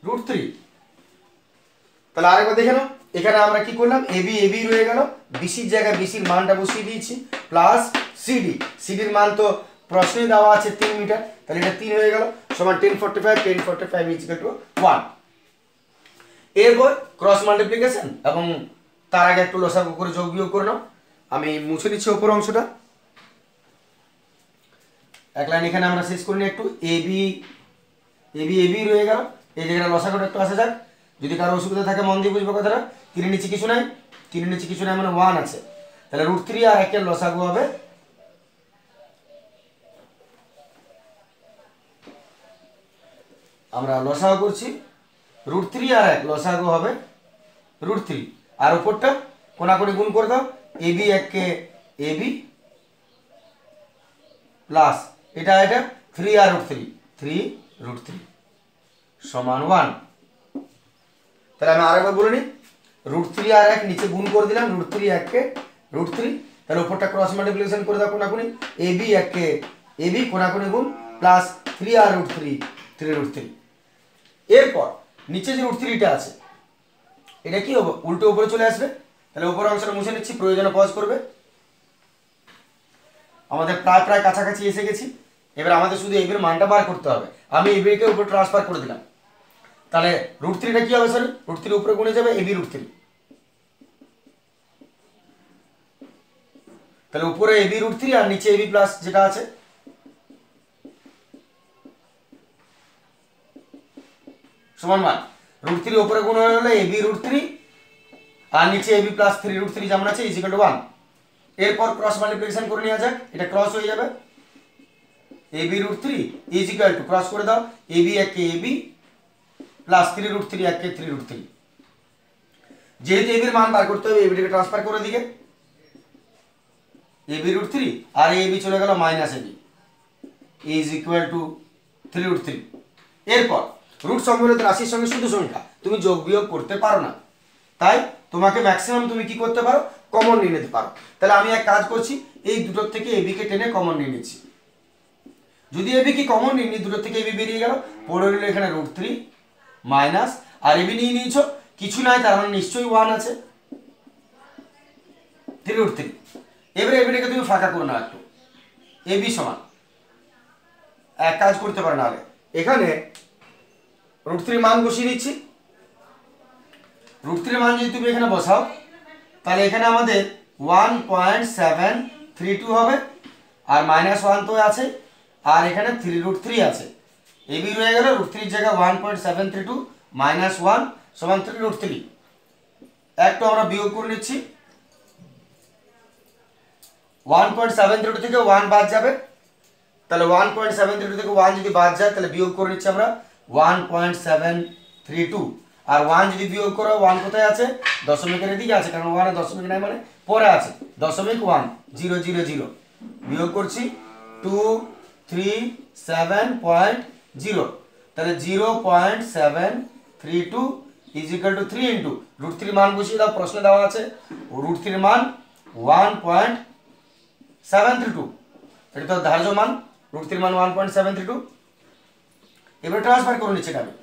Speaker 2: √3। তাহলে আরেকবার দেখে নাও, এখানে আমরা কি করলাম, এবি এবি রয়ে গেল, বিসির জায়গায় বিসির মানটা বসিয়ে দিয়েছি প্লাস সিডি, সিডির মান তো প্রশ্নে দেওয়া আছে 3 মিটার, তাহলে এটা 3 হয়ে গেল সমান 10 45, 10 45 ইজ ইকুয়াল টু 1। এরপর ক্রস মাল্টিপ্লিকেশন এবং তার আগে একটু লসাগু করে যোগ বিয়োগ করে নাও। আমি মুছে দিচ্ছি উপর অংশটা, এক লাইন এখানে আমরা শেষ করি একটু, এবি এবি এবি রয়ে গেল, এই জায়গাটা লসাগুটা একটু আসা যাক। যদি কারো অসুবিধা থাকে মন দিয়ে বুঝবো কথাটা। 3 নিচে কিছু নাই, 3 নিচে কিছু নাই মানে 1 আছে, তাহলে √3 আর 1 এর লসাগু হবে আমরা লসাগু করছি √3 আর 1 লসাগু হবে √3, আর উপরটা কোনাকুনি গুণ করে দাও, এবি 1 কে এবি প্লাস এটা এটা 3 আর √3, 3 √3 সমান 1। তাহলে আমি আরেকবার বলে নিই, √3 আর 1 নিচে গুণ করে দিলাম, √3 1 কে √3, তাহলে উপরটা ক্রস মাল্টিপ্লিকেশন করে দাও কোনাকুনি, এবি 1 কে এবি কোনাকুনি গুণ প্লাস 3 আর √3, 3 √3। এরপর নিচে যে √3টা আছে এটা কি হবে, উল্টো উপরে চলে আসবে। তাহলে উপরের অংশটা মুছে নিচ্ছি, প্রয়োজনে পজ করবে। আমাদের প্রায় প্রায় কাছাকাছি এসে গেছি, এবার আমাদের শুধু এবির মানটা বার করতে হবে। আমি এবিকে উপরে ট্রান্সফার করে দিলাম, তাহলে √3টা কি হবে, সরি √3 উপরে গুণে যাবে এবি √3, তাহলে উপরে এবি √3 আর নিচে এবি প্লাস যেটা আছে সমান 1। √3 উপরে গুণ হয়ে গেলে এবি √3 আর নিচে এবি প্লাস 3 √3 যেমন আছে ইজ ইকুয়াল টু 1। এরপর ক্রস মাল্টিপ্লিকেশন করে নেওয়া যাক, এটা ক্রস হয়ে যাবে, AB √3 is equal to cross করে দাও এবি 1 কে এবি প্লাস 3 √3 1 কে 3 √3। যেহেতু এবির মান বার করতে হবে, এবিটাকে ট্রান্সফার করে দিকে, এবি √3 আর এবি চলে গেল minus AB is equal to 3 √3। এরপর রুট সম্মিলিত রাশির সঙ্গে শুধু সংখ্যা তুমি যোগ বিয়োগ করতে পারো না, তাই তোমাকে ম্যাক্সিমাম তুমি কি করতে পারো, কমন নিয়ে নিতে পারো। তাহলে আমি এক কাজ করছি, এই দুটোর থেকে এবি কে টেনে কমন নিয়ে নিচ্ছি। যদি এবি কি কমন নিই, দুটোর থেকে এবি বেরিয়ে গেল, পড়ে রইল এখানে √3 মাইনাস, আর এবি নিয়ে নিয়েছো কিছু নাই, তার মানে নিশ্চয়ই 1 আছে 3 √3। এবারে এবিটাকে তুমি ফাঁকা করে নাও একটু, এবি সমান এক কাজ করতে পারো না, আগে এখানে √3 মান বসিয়ে দিচ্ছি। √3 মান যদি তুমি এখানে বসাও, তাহলে এখানে আমাদের 1.732 হবে, আর -1 তো আছে, আর এখানে 3 √3 আছে, এবি রয়ে গেল √3 জায়গায় 1.732 -1 সমান 3 √3। একটু আমরা বিয়োগ করে নিচ্ছি, 1.732 থেকে 1 বাদ যাবে, তাহলে 1.732 থেকে 1 যদি বাদ যায় তাহলে বিয়োগ করে নিচ্ছি আমরা 1.732, আর 1 যদি বিয়োগ করো 1 কোথায় আছে? দশমিকের এদিকে আছে, কারণ 1 এ দশমিক নাই মানে পরে আছে। দশমিক 1 0 0 0 বিয়োগ করছি 2 3 7.0, তাহলে 0.732 ইজ ইকুয়াল টু 3 ইন্টু √3 মান বসিয়ে দাও, প্রশ্নে দেওয়া আছে √3 মান 1.732, এটা তো ধার্য মান, √3 মান 1.732। এবার ট্রান্সফার করে নিচ্ছে আমি,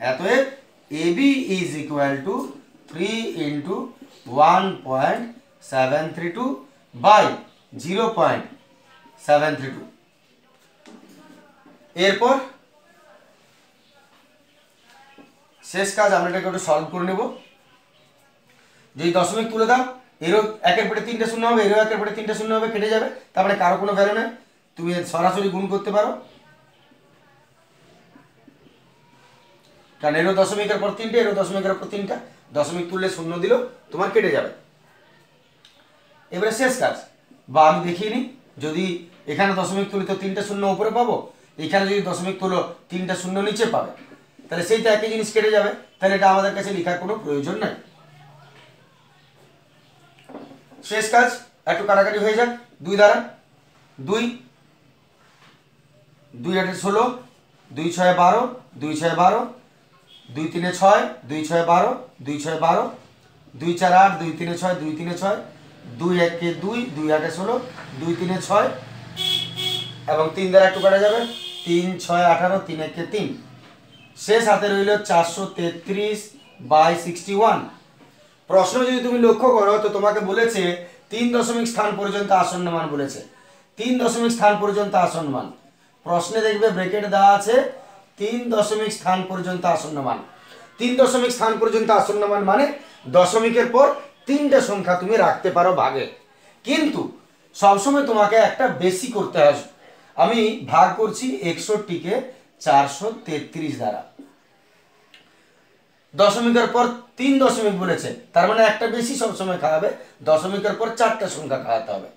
Speaker 2: অতএব AB is equal to 3 into 1.732 by 0.732। এরপর শেষ কাজ আমরা এটাকে একটু সলভ করে নেব। যদি দশমিক তুলে দাও, এরও একের পরে 3টে শূন্য হবে, এরও একের পরে 3টে শূন্য হবে, কেটে যাবে, তারপরে কারো কোনো ভ্যালু নেই, তুমি সরাসরি গুণ করতে পারো, কারণ এরও দশমিকের পর 3টে, এরও দশমিকের পর 3টা, দশমিক তুললে শূন্য দিল, তোমার কেটে যাবে। এবারে শেষ কাজ, বা আমি দেখিয়ে নিই, যদি এখানে দশমিক তুলি তো 3টে শূন্য উপরে পাবো, এখানে যদি দশমিক তুলো 3টে শূন্য নিচে পাবে, তাহলে সেইটা একই জিনিস কেটে যাবে, তাহলে এটা আমাদের কাছে লেখার কোনো প্রয়োজন নাই। শেষ কাজ, একটু কাটাকাটি হয়ে যাক, 2 দ্বারা 2 2 8 16, 2 6 12, 2 6 12, 2 3 6, 2 6 12, 2 6 12, 2 4 8, 2 3 6, 2 3 6, 2 1 2, 2 8 16, 2 3 6 এবং 3 দ্বারা একটু কাটা যাবে, 3 6 18, 3 1 3, শেষ হাতে রইল 433/61। প্রশ্ন যদি তুমি লক্ষ্য করো তো তোমাকে বলেছে 3 দশমিক স্থান পর্যন্ত আসন্ন মান বলেছে, 3 দশমিক স্থান পর্যন্ত আসন্ন মান, প্রশ্নে দেখবে ব্র্যাকেট দেওয়া আছে 3 দশমিক স্থান পর্যন্ত আসন্ন মান। 3 দশমিক স্থান পর্যন্ত আসন্ন মান মানে দশমিকের পর 3টে সংখ্যা তুমি রাখতে পারো ভাগে, কিন্তু সবসময় তোমাকে একটা বেশি করতে হয়। আমি ভাগ করছি 61কে 433 দ্বারা, দশমিকের পর 3 দশমিক বলেছে, তার মানে একটা বেশি সবসময় খাওয়াবে, দশমিকের পর 4টে সংখ্যা খাওয়াতে হবে।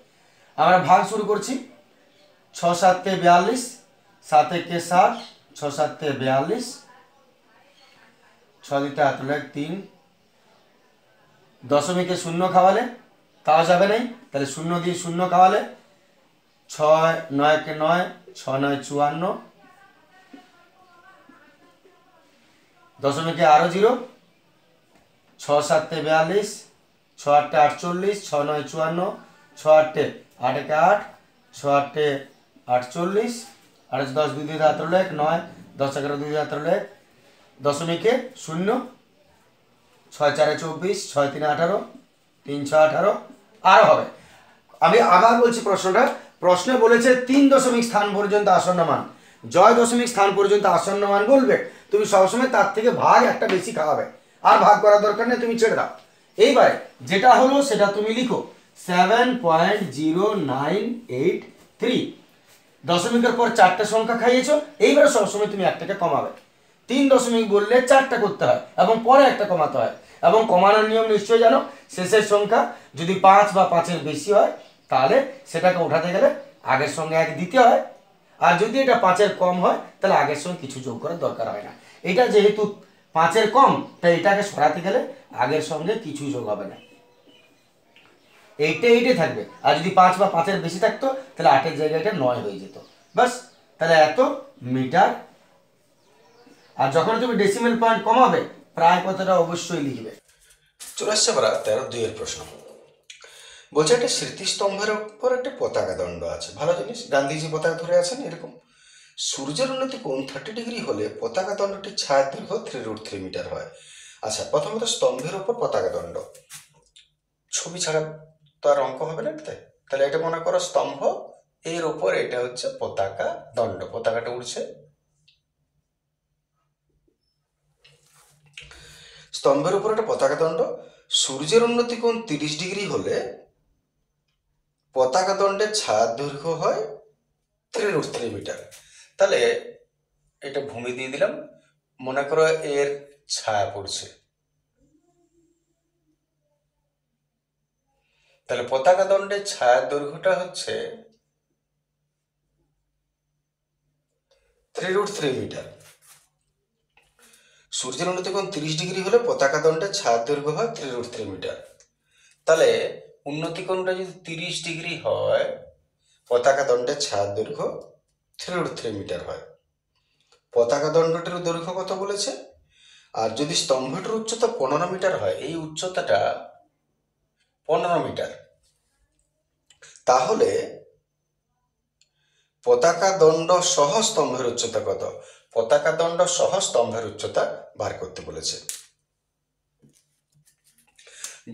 Speaker 2: আমরা ভাগ শুরু করছি, 6 7 তে 42, 7 1 7, 6 7 তে 42, 6 দিতে 3, দশমিকে শূন্য খাওয়ালে তাও যাবে নাই, তাহলে শূন্য দিয়ে শূন্য খাওয়ালে 6 9 কে 9, 6 9 54, দশমিকে আরো 0, 6 7 তে 42, 6 8 48, 6 9 54, 6 8 8 1 8, 6 8 48, 8 10 2 দিয়ে 18, 9 10 11 2 দিয়ে 18, দশমিকে 0, 6 4 24, 6 3 18, 3 6 18, আরো হবে। আমি আবার বলছি প্রশ্নটা, প্রশ্নে বলেছে 3 দশমিক স্থান পর্যন্ত আসন্ন মান, জয় দশমিক স্থান পর্যন্ত আসন্ন মান বলবে, তুমি সবসময় তার থেকে ভাগ একটা বেশি খাওয়াবে, আর ভাগ করার দরকার নেই, তুমি ছেড়ে দাও। এইবারে যেটা হলো সেটা তুমি লিখো 7.0983, দশমিকের পর 4টে সংখ্যা খাইয়েছো, এইবারে সবসময় তুমি একটাকে কমাবে। 3 দশমিক বললে 4টা করতে হয় এবং পরে একটা কমাতে হয়, এবং কমানোর নিয়ম নিশ্চয়ই জানো, শেষের সংখ্যা যদি 5 বা 5-এর বেশি হয় তাহলে সেটাকে উঠাতে গেলে আগের সঙ্গে 1 দিতে হয়, আর যদি এটা 5-এর কম হয় তাহলে আগের সঙ্গে কিছু যোগ করার দরকার হয় না। এটা যেহেতু 5-এর কম, তাই এটাকে সরাতে গেলে আগের সঙ্গে কিছু যোগ হবে না, এইটে থাকবে, আর যদি 5 বা 5-এর বেশি থাকতো তাহলে 8-এর জায়গায় এটা 9 হয়ে যেত, বাস। তাহলে এত মিটার। আর যখন তুমি ডেসিমেল পয়েন্ট কমাবে প্রায় কতটা অবশ্যই লিখবে।
Speaker 1: চলে আসছে আমরা 13-2 প্রশ্ন। বলছে একটা স্মৃতিস্তম্ভের উপর একটা পতাকা দণ্ড আছে, ভালো জিনিস, গান্ধীজি পতাকা ধরে আছেন এরকম। সূর্যের উন্নতি কোণ 30 ডিগ্রি হলে পতাকা দণ্ডটির ছায়ার দৈর্ঘ্য 3√3 মিটার হয়। আচ্ছা, প্রথমত স্তম্ভের উপর পতাকা দণ্ড, ছবি ছাড়া তো আর অঙ্ক হবে না, তাই তাহলে এটা মনে করো স্তম্ভ, এর উপর এটা হচ্ছে পতাকা দণ্ড, পতাকাটা উড়ছে, স্তম্ভের উপর একটা পতাকা দণ্ড, সূর্যের উন্নতি কোণ 30 ডিগ্রি হলে পতাকা দণ্ডের ছায়ার দৈর্ঘ্য হয় 3√3 মিটার। তাহলে এটা ভূমি দিয়ে দিলাম, মনে করো এর ছায়া পড়ছে, তাহলে পতাকা দণ্ডের ছায়ার দৈর্ঘ্যটা হচ্ছে 3√3 মিটার। সূর্যের উন্নতি কোণ 30 ডিগ্রি হলে পতাকা দণ্ডের ছায়ার দৈর্ঘ্য হয় 3√3 মিটার। তাহলে উন্নতি কোণটা যদি 30 ডিগ্রি হয়, পতাকা দণ্ডের ছায়ার দৈর্ঘ্য 3√3 মিটার হয়। পতাকা দণ্ডটির দৈর্ঘ্য কত বলেছে? আর যদি স্তম্ভটির উচ্চতা 15 মিটার হয়, এই উচ্চতাটা 15 মিটার, তাহলে পতাকা দণ্ড সহ স্তম্ভের উচ্চতা কত? পতাকা দণ্ড সহ স্তম্ভের উচ্চতা বার করতে বলেছে।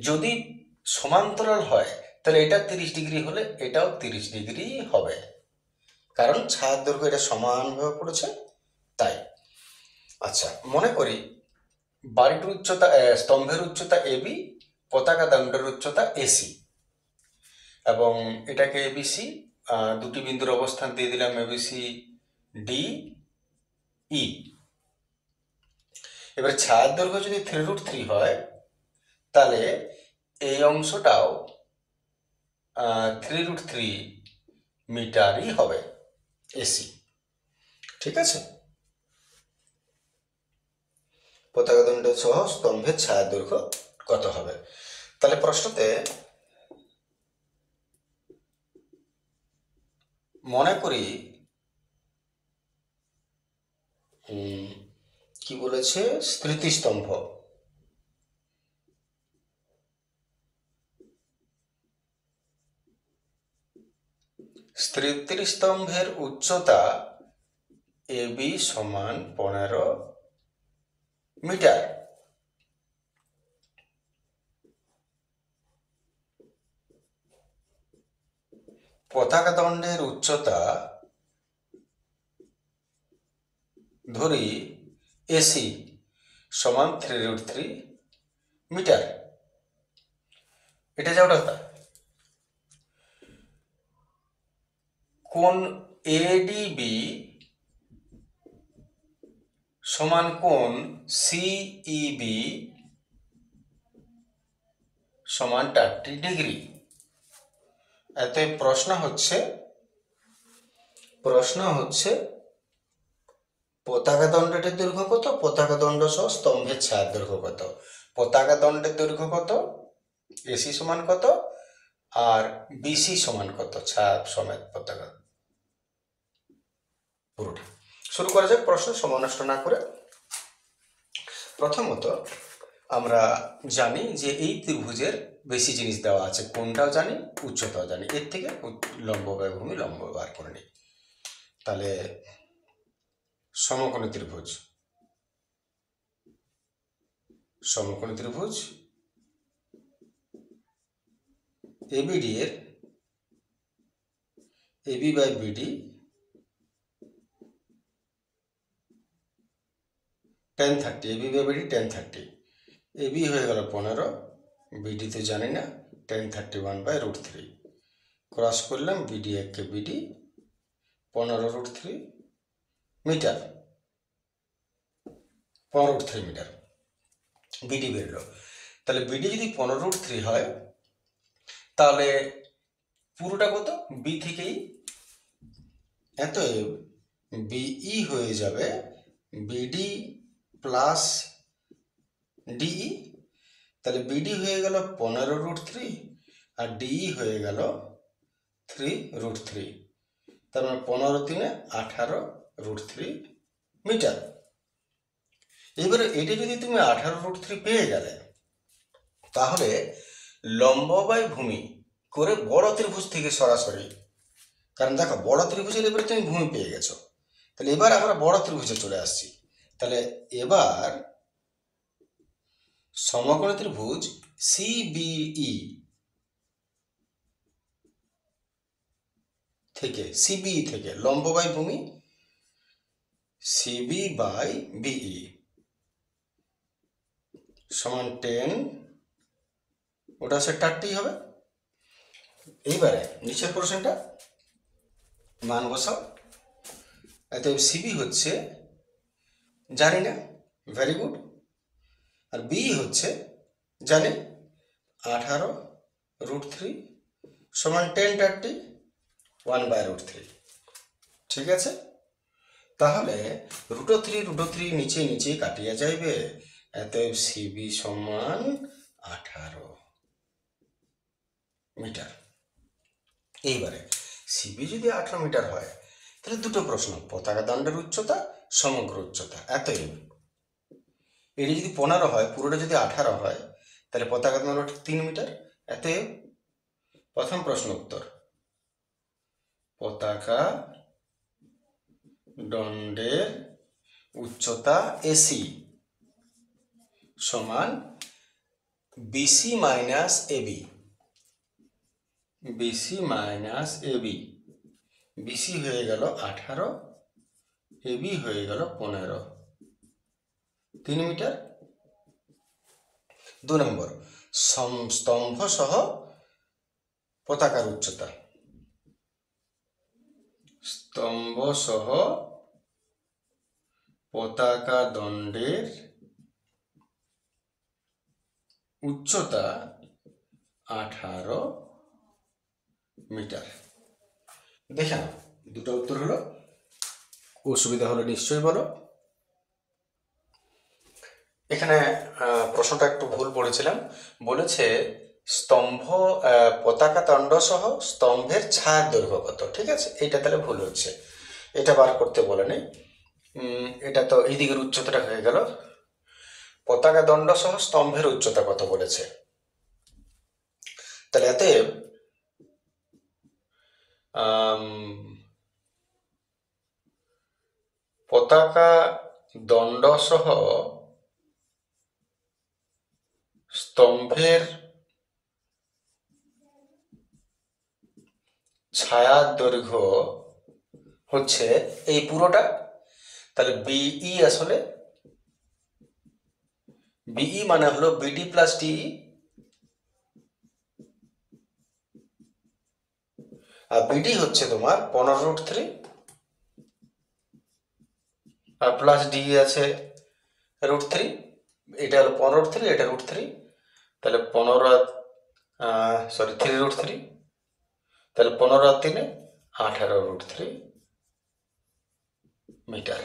Speaker 1: যদি সমান্তরাল হয় তাহলে এটা 30 ডিগ্রি হলে এটাও 30 ডিগ্রি হবে, কারণ ছায়ার দৈর্ঘ্য এটা সমানভাবে পড়েছে তাই। আচ্ছা, মনে করি বাড়িটির উচ্চতা, স্তম্ভের উচ্চতা এবি, পতাকা দণ্ডের উচ্চতা এসি, এবং এটাকে এবিসি, দুটি বিন্দুর অবস্থান দিয়ে দিলাম এবিসি ডি ই। এবার ছায়ার দৈর্ঘ্য যদি 3√3 হয়, তাহলে এই অংশটাও 3√3 মিটারই হবে এসি। ঠিক আছে? পতাকা দণ্ড সহ স্তম্ভের ছায়ার দৈর্ঘ্য কত হবে? তাহলে প্রশ্নতে মনে করি কি বলেছে, স্মৃতিস্তম্ভ। স্মৃতিস্তম্ভের উচ্চতা এবি সমান 15 মিটার। পতাকা দণ্ডের উচ্চতা ধরি এসি সমান 3√3 মিটার। এটা যাওটা তা কোণ এডিবি সমান কোণ সিইবি সমান 30 ডিগ্রি। এতে প্রশ্ন হচ্ছে পতাকা দণ্ডটির দৈর্ঘ্য কত, পতাকা দণ্ড সহ স্তম্ভের ছায়ার দৈর্ঘ্য কত। পতাকা দণ্ডের দৈর্ঘ্য কত, এসি সমান কত, আর বিসি সমান কত, ছায়া সমেত পতাকা পুরোটা। শুরু করা যাক প্রশ্ন, সময় নষ্ট না করে। প্রথমত আমরা জানি যে এই ত্রিভুজের বেশি জিনিস দেওয়া আছে, কোণটাও জানি, উচ্চতাও জানি, এর থেকে লম্ব বাই ভূমি লম্ব বার করে নিই। তাহলে সমকোণী ত্রিভুজ, এবিডি এর AB by BD tan 30, AB by BD tan 30। AB হয়ে গেল 15, বিডি তো জানি না, tan 31/√3। ক্রস করলাম বিডি একে বিডি, 15√3 মিটার, 15√3 মিটার বিডি বেরলো। তাহলে বিডি যদি 15√3 হয়, তাহলে পুরোটা কত, বি থেকেই এত বিই হয়ে যাবে বিডি প্লাস ডিই। তাহলে বিডি হয়ে গেল 15√3 আর ডিই হয়ে গেল 3√3। তার মানে 15×3 18√3 মিটার। এবারে এটা যদি তুমি 18√3 পেয়ে গেলে, তাহলে লম্ব বাই ভূমি করে বড় ত্রিভুজ থেকে সরাসরি, কারণ দেখো বড় ত্রিভুজের এবারে তুমি ভূমি পেয়ে গেছো, তাহলে এবার আমরা বড় ত্রিভুজে চলে আসছি। তাহলে এবার সমকোণী ত্রিভুজ সিবিই থেকে লম্ব বাই ভূমি সিবি বাই বিই সমান 10, ওটা সে 30 হবে। এইবারে নিচের প্রশ্নটা মান বসাও। এত সিবি হচ্ছে জানি না, ভেরি গুড। আর বি হচ্ছে জানি 18√3 সমান 10 30 1/√3। ঠিক আছে, তাহলে √3 নিচে নিচে কাটিয়া যাইবে, অতএব সিবি সমান 18 মিটার। এইবারে সিবি যদি 18 মিটার হয় তাহলে দুটো প্রশ্ন, পতাকা দণ্ডের উচ্চতা, সমগ্র উচ্চতা। অতএব এটি যদি 15 হয়, পুরোটা যদি 18 হয়, তাহলে পতাকা দণ্ড 3 মিটার। অতএব প্রথম প্রশ্ন উত্তর, পতাকা দণ্ডের উচ্চতা এসি সমান BC minus AB. BC minus AB, BC হয়ে গেল 18, এবি হয়ে গেল 15, 3 মিটার। 2 নম্বর, স্তম্ভ সহ পতাকার উচ্চতা। স্তম্ভ সহ পতাকা দণ্ডের উচ্চতা 18 মিটার। দেখে নাও, দুটো উত্তর হলো। অসুবিধা হলে নিশ্চয়ই বলো। এখানে প্রশ্নটা একটু ভুল পড়েছিলাম, বলেছে পতাকা দণ্ড সহ স্তম্ভের ছায়ার দৈর্ঘ্য কত। ঠিক আছে, এটা তাহলে ভুল হচ্ছে, এটা বার করতে বলে নেই। এটা তো এই দিকের উচ্চতাটা হয়ে গেল, পতাকা দণ্ড সহ স্তম্ভের উচ্চতা কত বলেছে। তাহলে এতে পতাকা দণ্ড সহ স্তম্ভের ছায়ার দৈর্ঘ্য হচ্ছে এই পুরোটা। তাহলে বিই আসলে বিই মানে হলো বিডি প্লাস ডিই, আর বিডি হচ্ছে তোমার 15√3, আর প্লাস ডিই আছে √3। এটা হলো 15√3, এটা √3, তাহলে 3√3, তাহলে 15 আর 3 18√3 মিটার।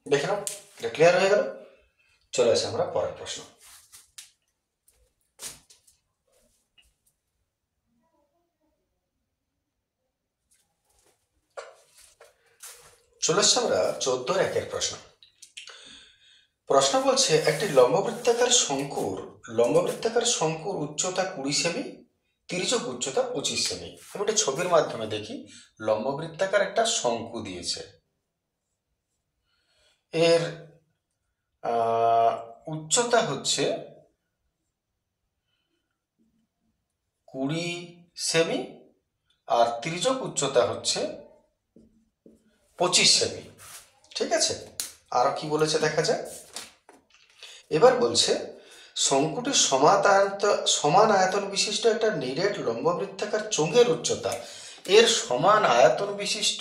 Speaker 1: দেখে নাও, এটা ক্লিয়ার হয়ে গেল। চলে আসে আমরা পরের প্রশ্ন। চলে আসছে আমরা 14-1 প্রশ্ন। প্রশ্ন বলছে একটি লম্ববৃত্তাকার শঙ্কুর উচ্চতা 20 সেমি, তির্যক উচ্চতা 25 সেমি। আমি একটা ছবির মাধ্যমে দেখি, লম্ববৃত্তাকার একটা শঙ্কু দিয়েছে, এর উচ্চতা হচ্ছে 20 সেমি, আর তির্যক উচ্চতা হচ্ছে 25 সেমি। ঠিক আছে, আর কি বলেছে দেখা যাক। এবার বলছে শঙ্কুটির সমান আয়তন বিশিষ্ট একটা নিরেট লম্ববৃত্তাকার চোঙের উচ্চতা। এর সমান আয়তন বিশিষ্ট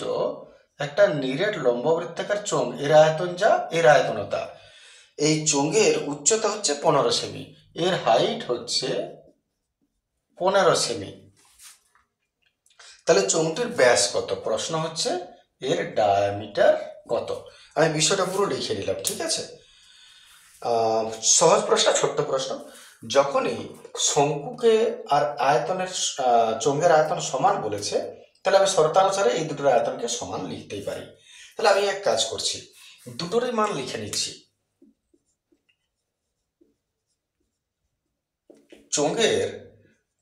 Speaker 1: একটা নিরেট লম্ববৃত্তাকার চোঙ, এর আয়তন যা, এর আয়তন তা। এই চোঙের উচ্চতা হচ্ছে 15 সেমি, এর হাইট হচ্ছে 15 সেমি। তাহলে চোঙটির ব্যাস কত? প্রশ্ন হচ্ছে এর ডায়ামিটার কত। আমি বিষয়টা পুরো লিখে নিলাম। ঠিক আছে, সহজ প্রশ্ন, ছোট্ট প্রশ্ন। যখনই শঙ্কুকে আর আয়তনের চোঙের আয়তন সমান বলেছে, তাহলে আমি শর্তানুসারে এই দুটোর আয়তনকে সমান লিখতেই পারি। তাহলে আমি এক কাজ করছি, দুটোরই মান লিখে নিচ্ছি। চোঙের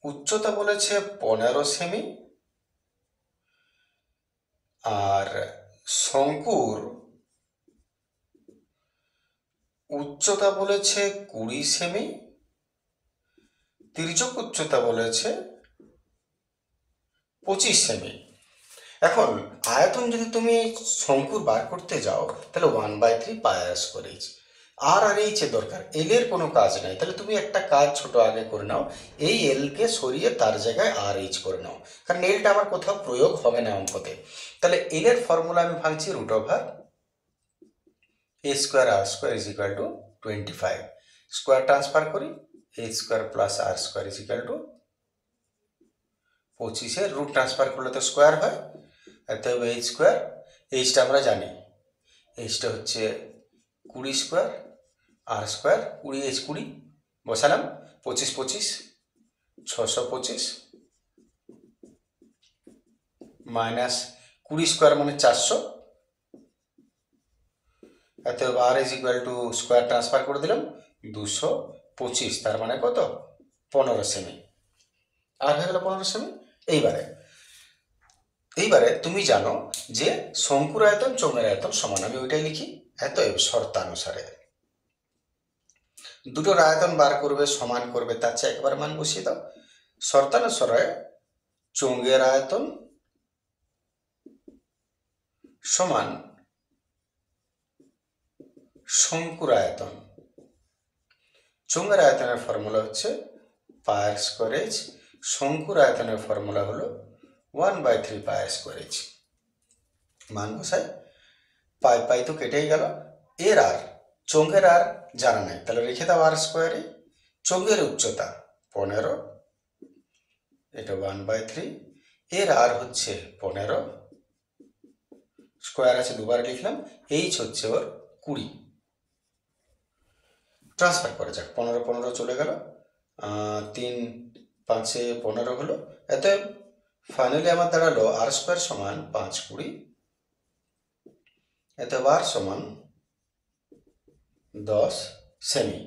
Speaker 1: উচ্চতা বলেছে 15 সেমি, আর শঙ্কুর উচ্চতা বলেছে 20 সেমি, তির্যক উচ্চতা বলেছে 25 সেমি। এখন আয়তন যদি তুমি শঙ্কুর বার করতে যাও, তাহলে 1/3 πr²। আর এইচ এর দরকার, এল এর কোনো কাজ নাই। তাহলে তুমি একটা কাজ ছোট আগে করে নাও, এই এল কে সরিয়ে তার জায়গায় আর এইচ করে নাও, কারণ এলটা আমার কোথাও প্রয়োগ হবে না অঙ্কতে। তাহলে এল এর ফর্মুলা আমি ভাঙছি √a²r² 25। স্কোয়ার ট্রান্সফার করি, h² + r² 25। রুট ট্রান্সফার করলে তো স্কোয়ার হয়, অতএব h²। এইচটা আমরা জানি, এইচটা হচ্ছে 20 স্কোয়ার আর স্কোয়ার, 20 এইচ 20 বসালাম, 25 25 625 মাইনাস 20 স্কোয়ার মানে 400, অতএব R is equal to square transfer করে দিলাম 225, তার মানে কত 15 সেমি, আর হয়ে গেল 15 সেমি। এইবারে তুমি জানো যে শঙ্কুর আয়তন চোঙের আয়তন সমান, আমি ওইটাই লিখি। অতএব শর্তানুসারে দুটোর আয়তন বার করবে, সমান করবে, তার চেয়ে একবার মান বসিয়ে দাও। শর্তানুসারে চোঙের আয়তন সমান শঙ্কুর আয়তন। চোঙের আয়তনের ফর্মুলা হচ্ছে পায়ের স্কোয়ার এইচ, শঙ্কুর আয়তনের ফর্মুলা হলো 1/3 পায়ের স্কোয়ার এইচ। মান বসাই, পাই পাই তো কেটেই গেল, এর আর চোঙের আর জানা নাই, তাহলে রেখে দাও আর স্কোয়ারে। চোঙের উচ্চতা 15, এটা 1/3, এর আর হচ্ছে 15, স্কোয়ার আছে দুবার লিখলাম, এইচ হচ্ছে ওর 20। ট্রান্সফার করা যাক, 15 15 চলে গেল, 3 5 15 হলো। এতে ফাইনালি আমার দাঁড়ালো আর স্কোয়ার সমান 5 20, এতে আর সমান 10 সেমি।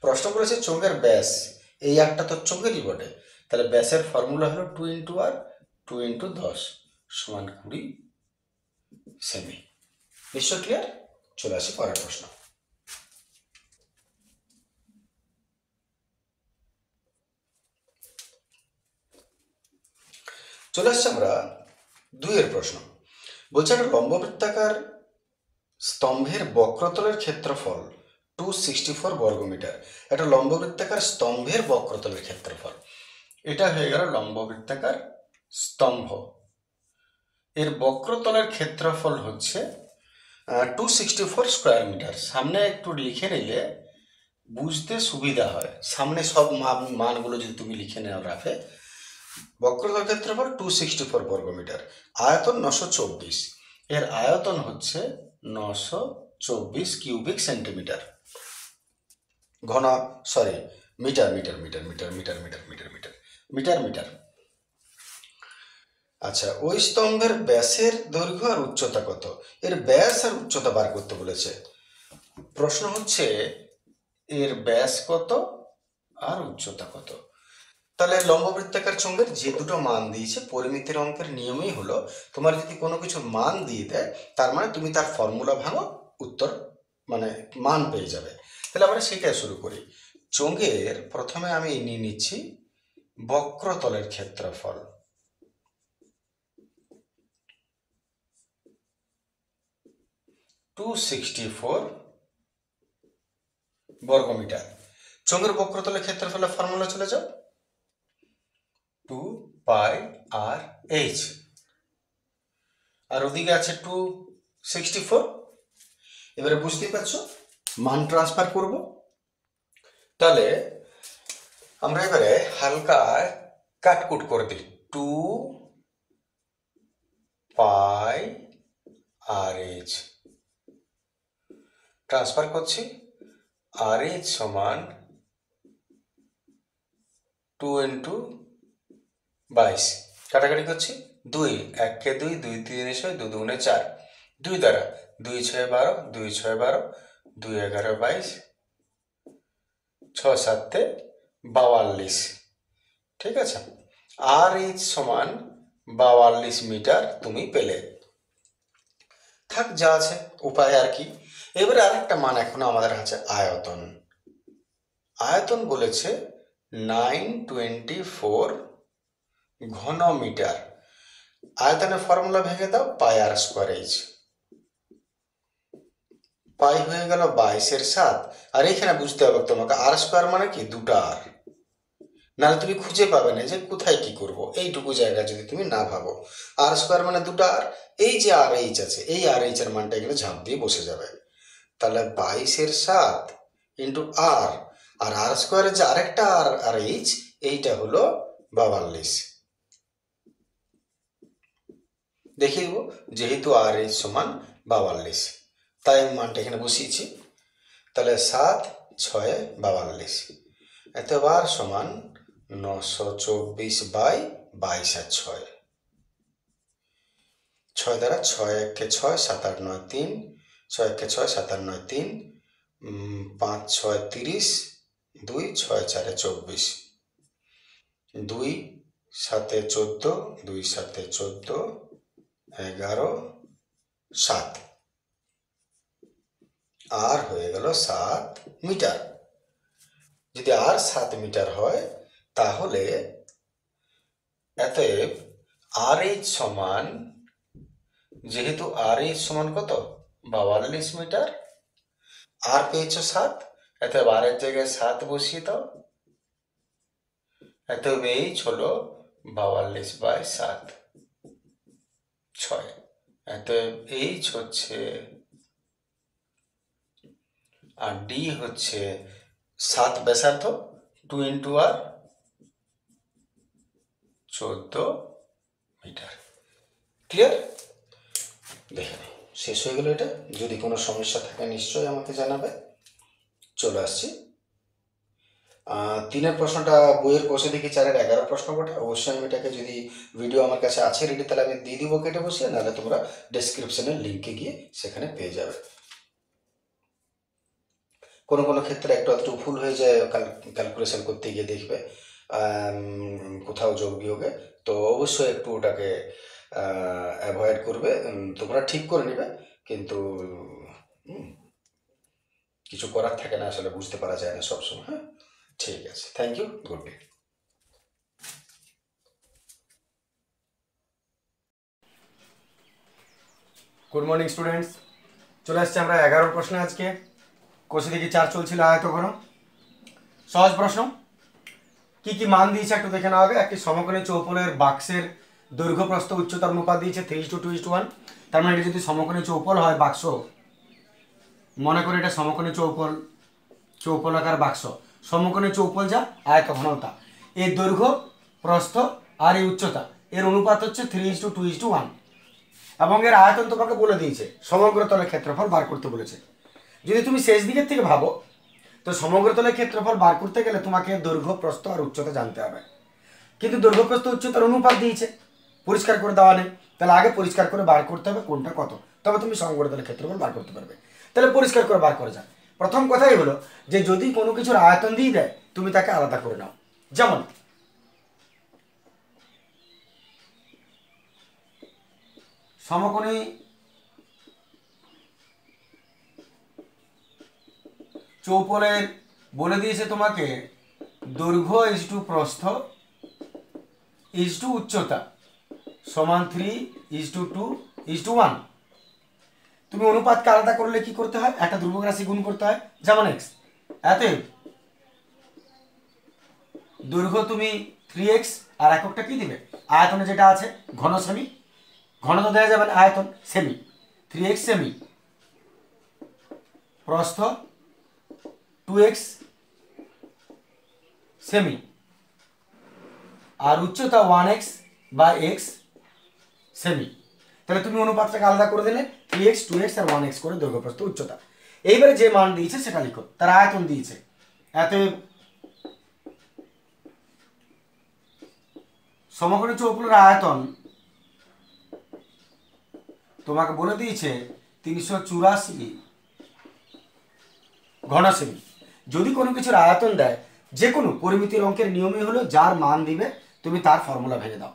Speaker 1: প্রশ্ন করেছে চোঙের ব্যাস, এই একটা তো চোঙেরই বটে, তাহলে ব্যাসের ফর্মুলা হলো 2 ইন্টু আর, 2 ইন্টু 10 সমান 20 সেমি। নিশ্চয় ক্লিয়ার? চলে আসি পরের প্রশ্ন। চলে আসছে আমরা 2-এর প্রশ্ন। বলছে একটা লম্ববৃত্তাকার স্তম্ভের বক্রতলের ক্ষেত্রফল 264 বর্গমিটার। একটা লম্ববৃত্তাকার স্তম্ভের বক্রতলের ক্ষেত্রফল, এটা হয়ে গেল লম্ববৃত্তাকার স্তম্ভ, এর বক্রতলের ক্ষেত্রফল হচ্ছে 264 স্কোয়ার মিটার। সামনে একটু লিখে নিলে বুঝতে সুবিধা হয়, সামনে সব মানগুলো যদি তুমি লিখে নাও রাফে। বক্রতলের ক্ষেত্রফল 264 বর্গমিটার, আয়তন 924, এর আয়তন হচ্ছে 924 কিউবিক সেন্টিমিটার। ঘন sorry metre metre metre metre metre metre metre metre metre metre. আচ্ছা, ওই স্তম্ভের ব্যাসের দৈর্ঘ্য আর উচ্চতা কত? এর ব্যাস আর উচ্চতা বার করতে বলেছে। প্রশ্ন হচ্ছে এর ব্যাস কত আর উচ্চতা কত। তাহলে লম্ববৃত্তাকার চোঙের যে দুটো মান দিয়েছে, পরিমিতির অঙ্কের নিয়মই হলো তোমার যদি কোনো কিছুর মান দিয়ে দেয়, তার মানে তুমি তার ফর্মুলা ভাঙো, উত্তর মানে মান পেয়ে যাবে। তাহলে আমরা সেটাই শুরু করি। চোঙের প্রথমে আমি নিয়ে নিচ্ছি বক্রতলের ক্ষেত্রফল, টু 264 বর্গমিটার। চোঙের বক্রতলের ক্ষেত্রফলের ফর্মুলা চলে যাও, 2 পাই আর এইচ, আর ওদিকে আছে 264। এবারে বুঝতেই পারছো মান ট্রান্সফার করব। তাহলে আমরা এবারে হালকা কাটকুট করে দিই, 2 পাই আর এইচ ট্রান্সফার করছি, আর এইচ সমান 2 ইন্টু 22, কাটাকাটি করছি, 2 1 কে 2, 2 3 6, 2 2 4, 2 দ্বারা 2 6 12, 2 6 12, 2 11 22, 6 7 42। ঠিক আছে, আর এইচ সমান 42 মিটার তুমি পেলে। থাক যা আছে, উপায় আর কি। এবারে আরেকটা মান এখনো আমাদের আছে, আয়তন। আয়তন বলেছে 924 ঘন মিটার। আয়তনের ফর্মুলা ভেঙে দাও, পাই আর স্কোয়ার এইচ। পাই হয়ে গেল 22/7, আর এখানে বুঝতে হবে তোমাকে আর স্কোয়ার মানে কি, দুটা আর, নাহলে তুমি খুঁজে পাবে না যে কোথায় কি করব। এইটুকু জায়গা যদি তুমি না ভাবো, আর স্কোয়ার মানে দুটা আর, এই যে আর এইচ আছে, এই আর এইচ এর মানটা এখানে ঝাঁপ দিয়ে বসে যাবে। তাহলে 22/7 ইন্টু আর, আর আর স্কোয়ারের যে আরেকটা আর আর এইচ, এইটা হলো 42। দেখিয়ে দেবো, যেহেতু আর এইচ সমান 42, তাই আমি মানটা এখানে বসিয়েছি। তাহলে 7 6 42, এতবার সমান 924/22 আর 6, 6 দ্বারা 6 একে 6, 7 8 9 3, 6 একে 6, 7 8 9 3, 5 6 30, 2 6 4 24, 2 7 14, 2 7 14, 11 7, আর হয়ে গেল 7 মিটার। যদি আর 7 মিটার হয় তাহলে অতএব আর এইচ সমান, যেহেতু আর এইচ সমান কত 42 মিটার, আর পেয়েছ 7, অতএব আর এর জায়গায় 7 বসিয়ে দাও, অতএব এইচ হলো 42/7 6, অতএব এইচ হচ্ছে, আর ডি হচ্ছে 7 ব্যাসার্ধ, 2 ইন্টু আর 14 মিটার। ক্লিয়ার? দেখে নাও, শেষ হয়ে গেল এটা। যদি কোনো সমস্যা থাকে নিশ্চয়ই আমাকে জানাবে। চলে আসছি 3-এর প্রশ্নটা, বইয়ের কোষে দেখি 4-এর 11 প্রশ্ন বটে। অবশ্যই আমি এটাকে, যদি ভিডিও আমার কাছে আছে রেডি, তাহলে আমি দিয়ে দিব কেটে বসিয়ে, নাহলে তোমরা ডেসক্রিপশনের লিঙ্কে গিয়ে সেখানে পেয়ে যাবে। কোনো কোনো ক্ষেত্রে একটু একটু ভুল হয়ে যায় ক্যালকুলেশন করতে গিয়ে, দেখবে কোথাও যোগ বিয়োগে, তো অবশ্যই একটু ওটাকে অ্যাভয়েড করবে, তোমরা ঠিক করে নেবে, কিন্তু কিছু করার থাকে না, আসলে বুঝতে পারা যায় না সবসময়। হ্যাঁ, ঠিক আছে, thank you, good day.
Speaker 2: Good morning students, চলে আসছে আমরা 11 প্রশ্নে। আজকে কোষে দেখি 4 চলছিল আয়তঘন। সহজ প্রশ্ন, কি কি মান দিয়েছে একটু দেখে নেওয়া হবে। একটি সমকোণী চৌপলের বাক্সের দৈর্ঘ্য প্রস্থ উচ্চতার অনুপাত দিয়েছে 3:2:1। তার মানে এটা যদি সমকোণী চৌপল হয় বাক্স, মনে করে এটা সমকোণী চৌপলাকার বাক্স, সমকোণী চৌপল যা আয়তঘনতা, এর দৈর্ঘ্য প্রস্থ আর এই উচ্চতা, এর অনুপাত হচ্ছে 3:2:1, এবং এর আয়তন তোমাকে বলে দিয়েছে, সমগ্র তলের ক্ষেত্রফল বার করতে বলেছে। যদি তুমি শেষ দিকের থেকে ভাবো, তো সমগ্র তলের ক্ষেত্রফল বার করতে গেলে তোমাকে দৈর্ঘ্য প্রস্থ আর উচ্চতা জানতে হবে, কিন্তু দৈর্ঘ্য প্রস্থ উচ্চতার অনুপাত দিয়েছে, পরিষ্কার করে দেওয়া নেই। তাহলে আগে পরিষ্কার করে বার করতে হবে কোনটা কত, তবে তুমি সমগ্র তলের ক্ষেত্রফল বার করতে পারবে। তাহলে পরিষ্কার করে বার করে যাক। প্রথম কথাই হলো যে যদি কোনো কিছুর আয়তন দিয়ে দেয়, তুমি তাকে আলাদা করে নাও। যেমন সমকোণী চৌপলের বলে দিয়েছে তোমাকে দৈর্ঘ্য ইজটু প্রস্থ ইজটু উচ্চতা সমান 3:2:1। তুমি অনুপাতকে আলাদা করলে কি করতে হয়, একটা ধ্রুবক রাশি গুণ করতে হয়, যেমন x। অতএব দৈর্ঘ্য তুমি 3x, আর এককটা কি দিবে, আয়তনে যেটা আছে ঘন সেমি, ঘন তো দেওয়া যাবে না, আয়তন সেমি, 3x সেমি, প্রস্থ 2x সেমি, আর উচ্চতা 1x বা x সেমি। তাহলে তুমি অনুপাতটাকে আলাদা করে দিলে 3x 2x আর 1x করে দৈর্ঘ্য প্রস্থ উচ্চতা। এইবারে যে মান দিয়েছে সেটা লিখো, তার আয়তন দিয়েছে। অতএব সমকোণী চৌপলের আয়তন তোমাকে বলে দিয়েছে 384 ঘন সেমি। যদি কোনো কিছুর আয়তন দেয়, যে কোনো পরিমিতির অঙ্কের নিয়মই হলো যার মান দিবে তুমি তার ফর্মুলা ভেঙে দাও।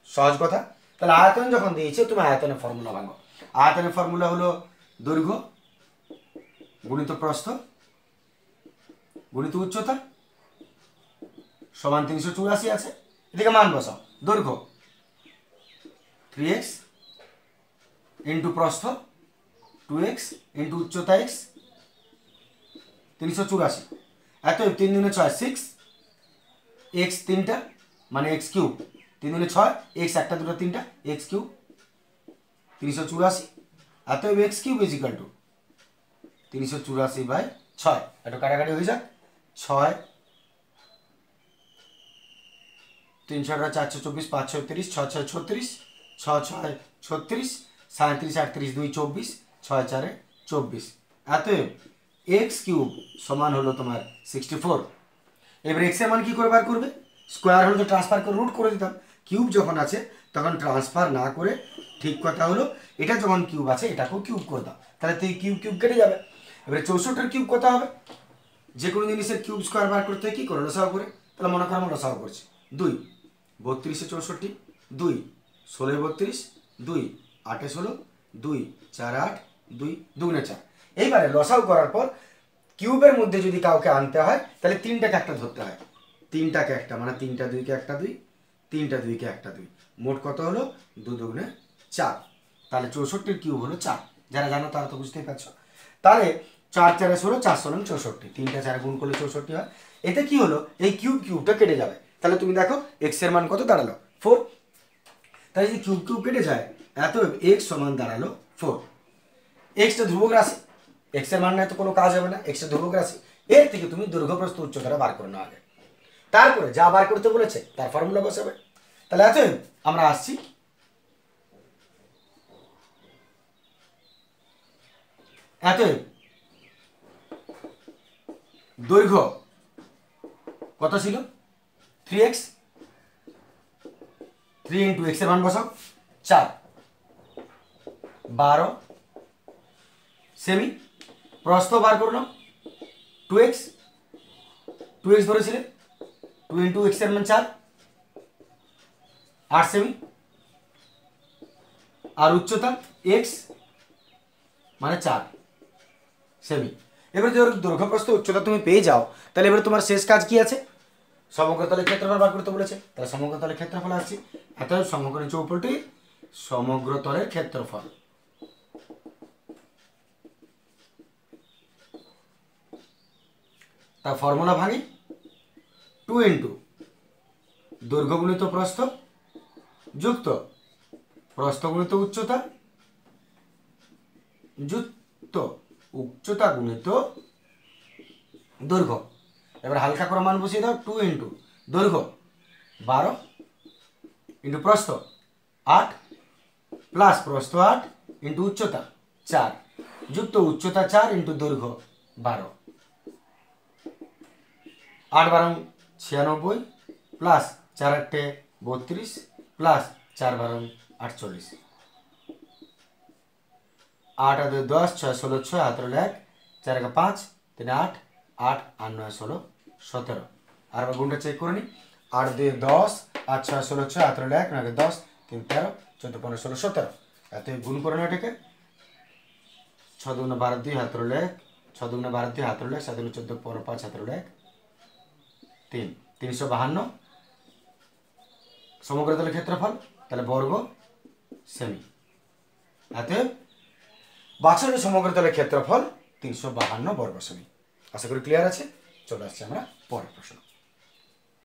Speaker 2: সহজ কথা। তাহলে আয়তন যখন দিয়েছে তুমি আয়তনের ফর্মুলা ভাঙো। আয়তনের ফর্মুলা হলো দৈর্ঘ্য গুণিত প্রস্থ গুণিত উচ্চতা সমান 384 আছে, এদিকে মান বসাও। দৈর্ঘ্য 3x ইন্টু প্রস্থ 2x ইন্টু উচ্চতা x 384। এত 3 × 6 6, x 3টা মানে x কিউব, 3 × 6 x 1টা 2টা 3টা x কিউব 384। অতএব x cube is equal two 384/6। একটু কাটাকাটি হয়ে যাক, 6 3 × 4 = 424, 5 × 6 = 36, 6 × 6 = 36, ছয় 36, 37 38 2 24, 6 4 24। অতএব এক্স কিউব সমান হলো তোমার 64। এবার এক্স এর মান কি করে বার করবে? স্কোয়ার হলে তো ট্রান্সফার করে রুট করে দিতাম, কিউব যখন আছে তখন ট্রান্সফার না করে ঠিক কথা হলো এটা যখন কিউব আছে এটাকেও কিউব করে দাও, তাহলে তো এই কিউব কিউব কেটে যাবে। এবারে 64 কিউব কত হবে? যে কোনো জিনিসের কিউব স্কোয়ার বার করতে হয় কী করে? লসাগু করে। তাহলে মনে করো আমরা লসাগু করছি 2 32 64, 2 16 32, 2 8 16, 2 4 8, 2 2 4। এইবারে লসাগু করার পর কিউবের মধ্যে যদি কাউকে আনতে হয় তাহলে তিনটাকে একটা ধরতে হয়, তিনটাকে একটা মানে 3টা 2কে একটা 2, 3টা 2কে একটা 2, মোট কত হলো 2 2 4। তাহলে 64 কিউব হলো 4। যারা জানো তারা তো বুঝতেই পারছো। তাহলে 4 4 16, 4 16 64, 3টা 4 গুণ করলে 64 হয়। এতে কি হলো? এই কিউব কিউবটা কেটে যাবে। তাহলে তুমি দেখো এক্স এর মান কত দাঁড়ালো? 4। তাই যদি কিউব কিউব কেটে যায় এত এক্স সমান দাঁড়ালো 4। এক্সটা ধ্রুবক রাশি, এক্স এর মান না তো কোনো কাজ হবে না, এক্সটা ধ্রুবক রাশি। এর থেকে তুমি দৈর্ঘ্য প্রস্থ উচ্চতাটা বার করে নাও আগে, তারপরে যা বার করতে বলেছে তার ফর্মুলা বসাবে। তাহলে এত আমরা আসছি এত দৈর্ঘ্য কত ছিল? 3x, 3 ইন্টু এক্স এর মান বসাও 4, 12 সেমি। প্রস্থ বার করলো 2x, 2x ধরেছিলে, 2 ইন্টু এক্স এর মান 4, 8 সেমি। আর উচ্চতা x মানে 4 সেমি। এবার যদি দৈর্ঘ্য প্রস্থ উচ্চতা তুমি পেয়ে যাও তাহলে এবারে তোমার শেষ কাজ কি আছে? সমগ্রতলের ক্ষেত্রফল বার করতে বলেছে, তাহলে সমগ্রতলের ক্ষেত্রফল আসছে। অর্থাৎ সমগ্র চৌপটি সমগ্রতলের ক্ষেত্রফল। তার ফর্মুলা ভাঙি 2 ইন্টু দৈর্ঘ্য গুণিত প্রস্থ যুক্ত প্রস্থ গুণিত উচ্চতা যুক্ত উচ্চতা গুণিত দৈর্ঘ্য। এবার হালকা করে মান বসিয়ে দাও। 2 ইন্টু দৈর্ঘ্য 12 ইন্টু প্রস্থ 8 প্লাস প্রস্থ 8 ইন্টু উচ্চতা 4 যুক্ত উচ্চতা 4 ইন্টু দৈর্ঘ্য 12, 8 12 96 প্লাস 4 8 32 প্লাস 4 12 48, 8 আর 2 10, 6 16 6 হাত 1 4 1 5 3 8 8 আর 9 16 17। আর আবার গুণটা চেক করে নিই। 8 2 10 আর 6 16 6 হাত 1 9 10 3 13 14 15 16 17। এত গুণ করে না এটাকে 6 2 12 2 হাত 1 6 2 12 2 হাত 1 7 14 15 5 হাত 1 3 352 সমগ্রতলের ক্ষেত্রফল, তাহলে বর্গ সেমি। অতএব বাক্সের সমগ্রতলের ক্ষেত্রফল 352 বর্গ সেমি। আশা করি ক্লিয়ার আছে। চলে আসছে আমরা পরের প্রশ্ন।